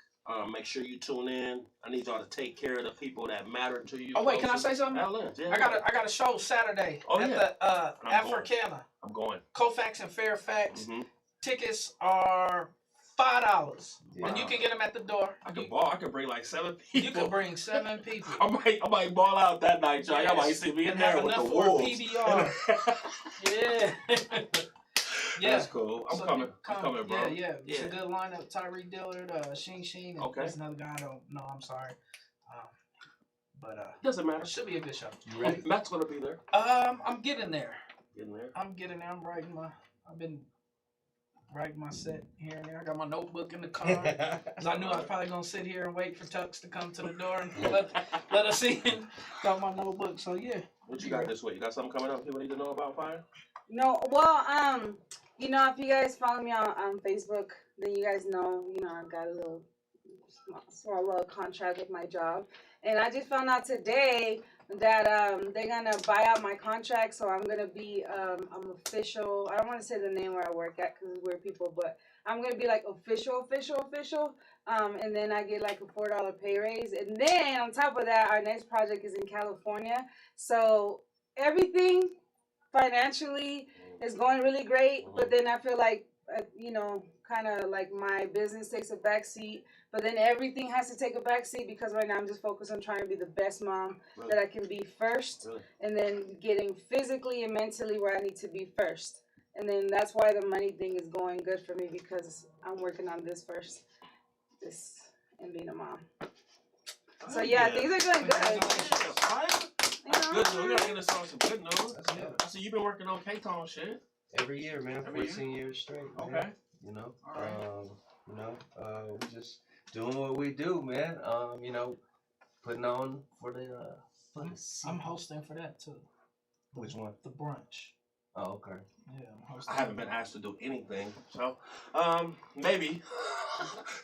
Make sure you tune in. I need y'all to take care of the people that matter to you. Oh wait, can I say something? I got a show Saturday at the Africana. I'm going. Colfax and Fairfax. Tickets are $5, and you can get them at the door. I can bring like 7 people. You can bring 7 people. I might ball out that night, y'all. Y'all might see me in there with the wolves. PBR. Yeah, that's cool. I'm coming, bro. Yeah. It's a good lineup. Tyreek Dillard, Sheen, and there's another guy I don't know. I'm sorry, but doesn't matter. Should be a good show. You ready? Matt's gonna be there. I'm getting there. I'm getting there. I've been writing my set here and there. I got my notebook in the car because I knew I was probably gonna sit here and wait for Tux to come to the door and let us in. Got my notebook, so yeah. What you got this week? You got something coming up people need to know about Fire? No, well, you know, if you guys follow me on Facebook, then you guys know, you know, I've got a small little contract with my job. And I just found out today that they're gonna buy out my contract, so I'm gonna be I'm official. I don't want to say the name where I work at because it's weird people, but I'm gonna be like official. And then I get like a $4 pay raise, and then on top of that, our next project is in California, so everything financially is going really great. But then I feel like you know, kind of like my business takes a backseat. But then everything has to take a backseat because right now I'm just focused on trying to be the best mom that I can be first, and then getting physically and mentally where I need to be first. And then that's why the money thing is going good for me because I'm working on this first, this and being a mom. So yeah, things are going good. That's good news. We gotta get us on some good news. I see you've been working on K-Tone shit. Every year, man. 14 years straight. Man. Okay. You know, we just doing what we do, man. You know, putting on for the I'm hosting for that too. Which one? The brunch. Oh, okay. Yeah, I'm hosting. I haven't been asked to do anything, so maybe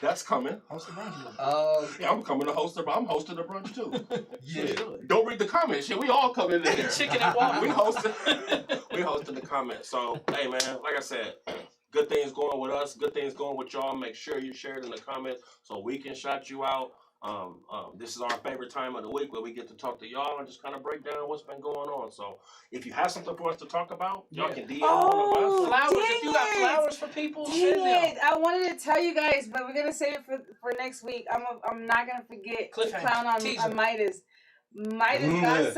that's coming. Host the brunch. Yeah, I'm coming to host the. I'm hosting the brunch too. Yeah. Don't read the comments. Shit, we all come in there. Chicken and water. We hosting the comments. So hey, man, like I said. Good things going with us. Good things going with y'all. Make sure you share it in the comments so we can shout you out. This is our favorite time of the week where we get to talk to y'all and just kind of break down what's been going on. So if you have something for us to talk about, y'all can DM one of us. Flowers. If you got flowers for people, Dang it. I wanted to tell you guys, but we're gonna save it for next week. I'm not gonna forget to clown on Midas. Midas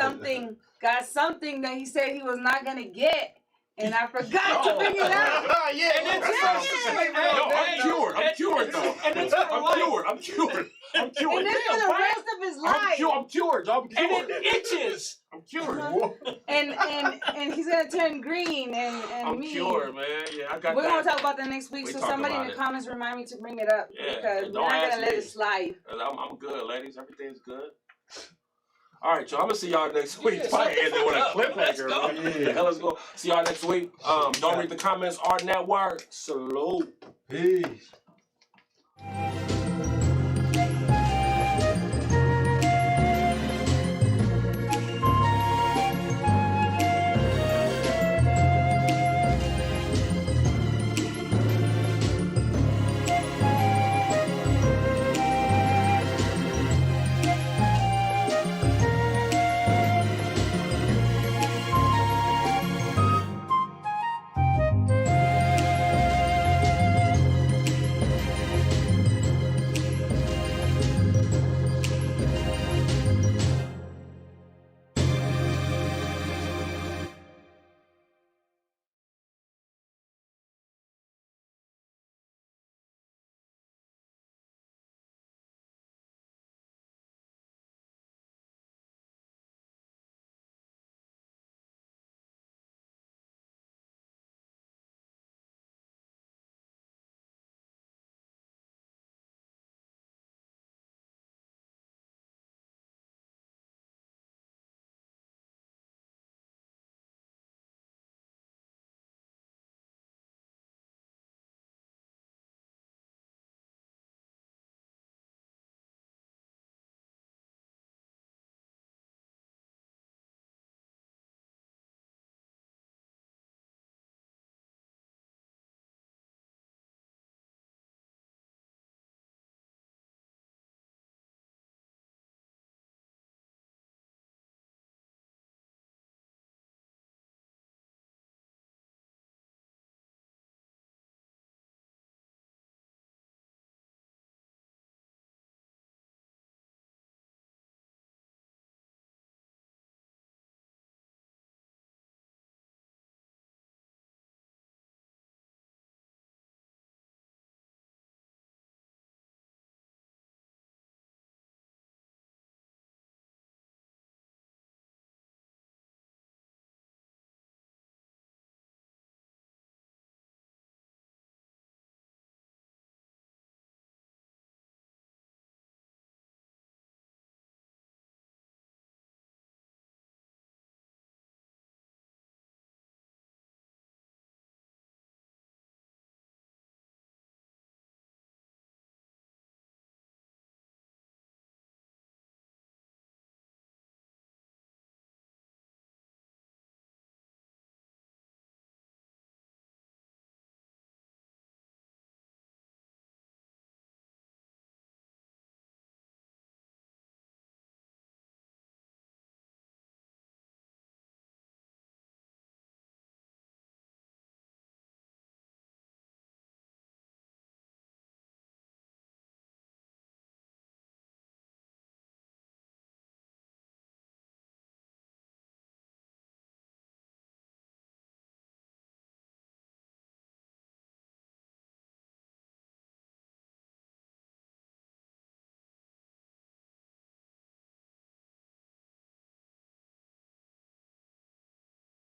got something that he said he was not gonna get. And I forgot to bring it out. I'm cured though. I'm cured. And then for the rest of his life. I'm cured. And it itches. I'm cured. And he's gonna turn green and I'm me. cured, man. Yeah, I got We're that. gonna talk about that next week. So somebody in the comments remind me to bring it up because we're not gonna let it slide. I'm good, ladies. Everything's good. All right, y'all. I'm gonna see y'all next week. Probably ending with a cliffhanger. What the hell is going? See y'all next week. Don't read the comments. Our network. Salute. Peace.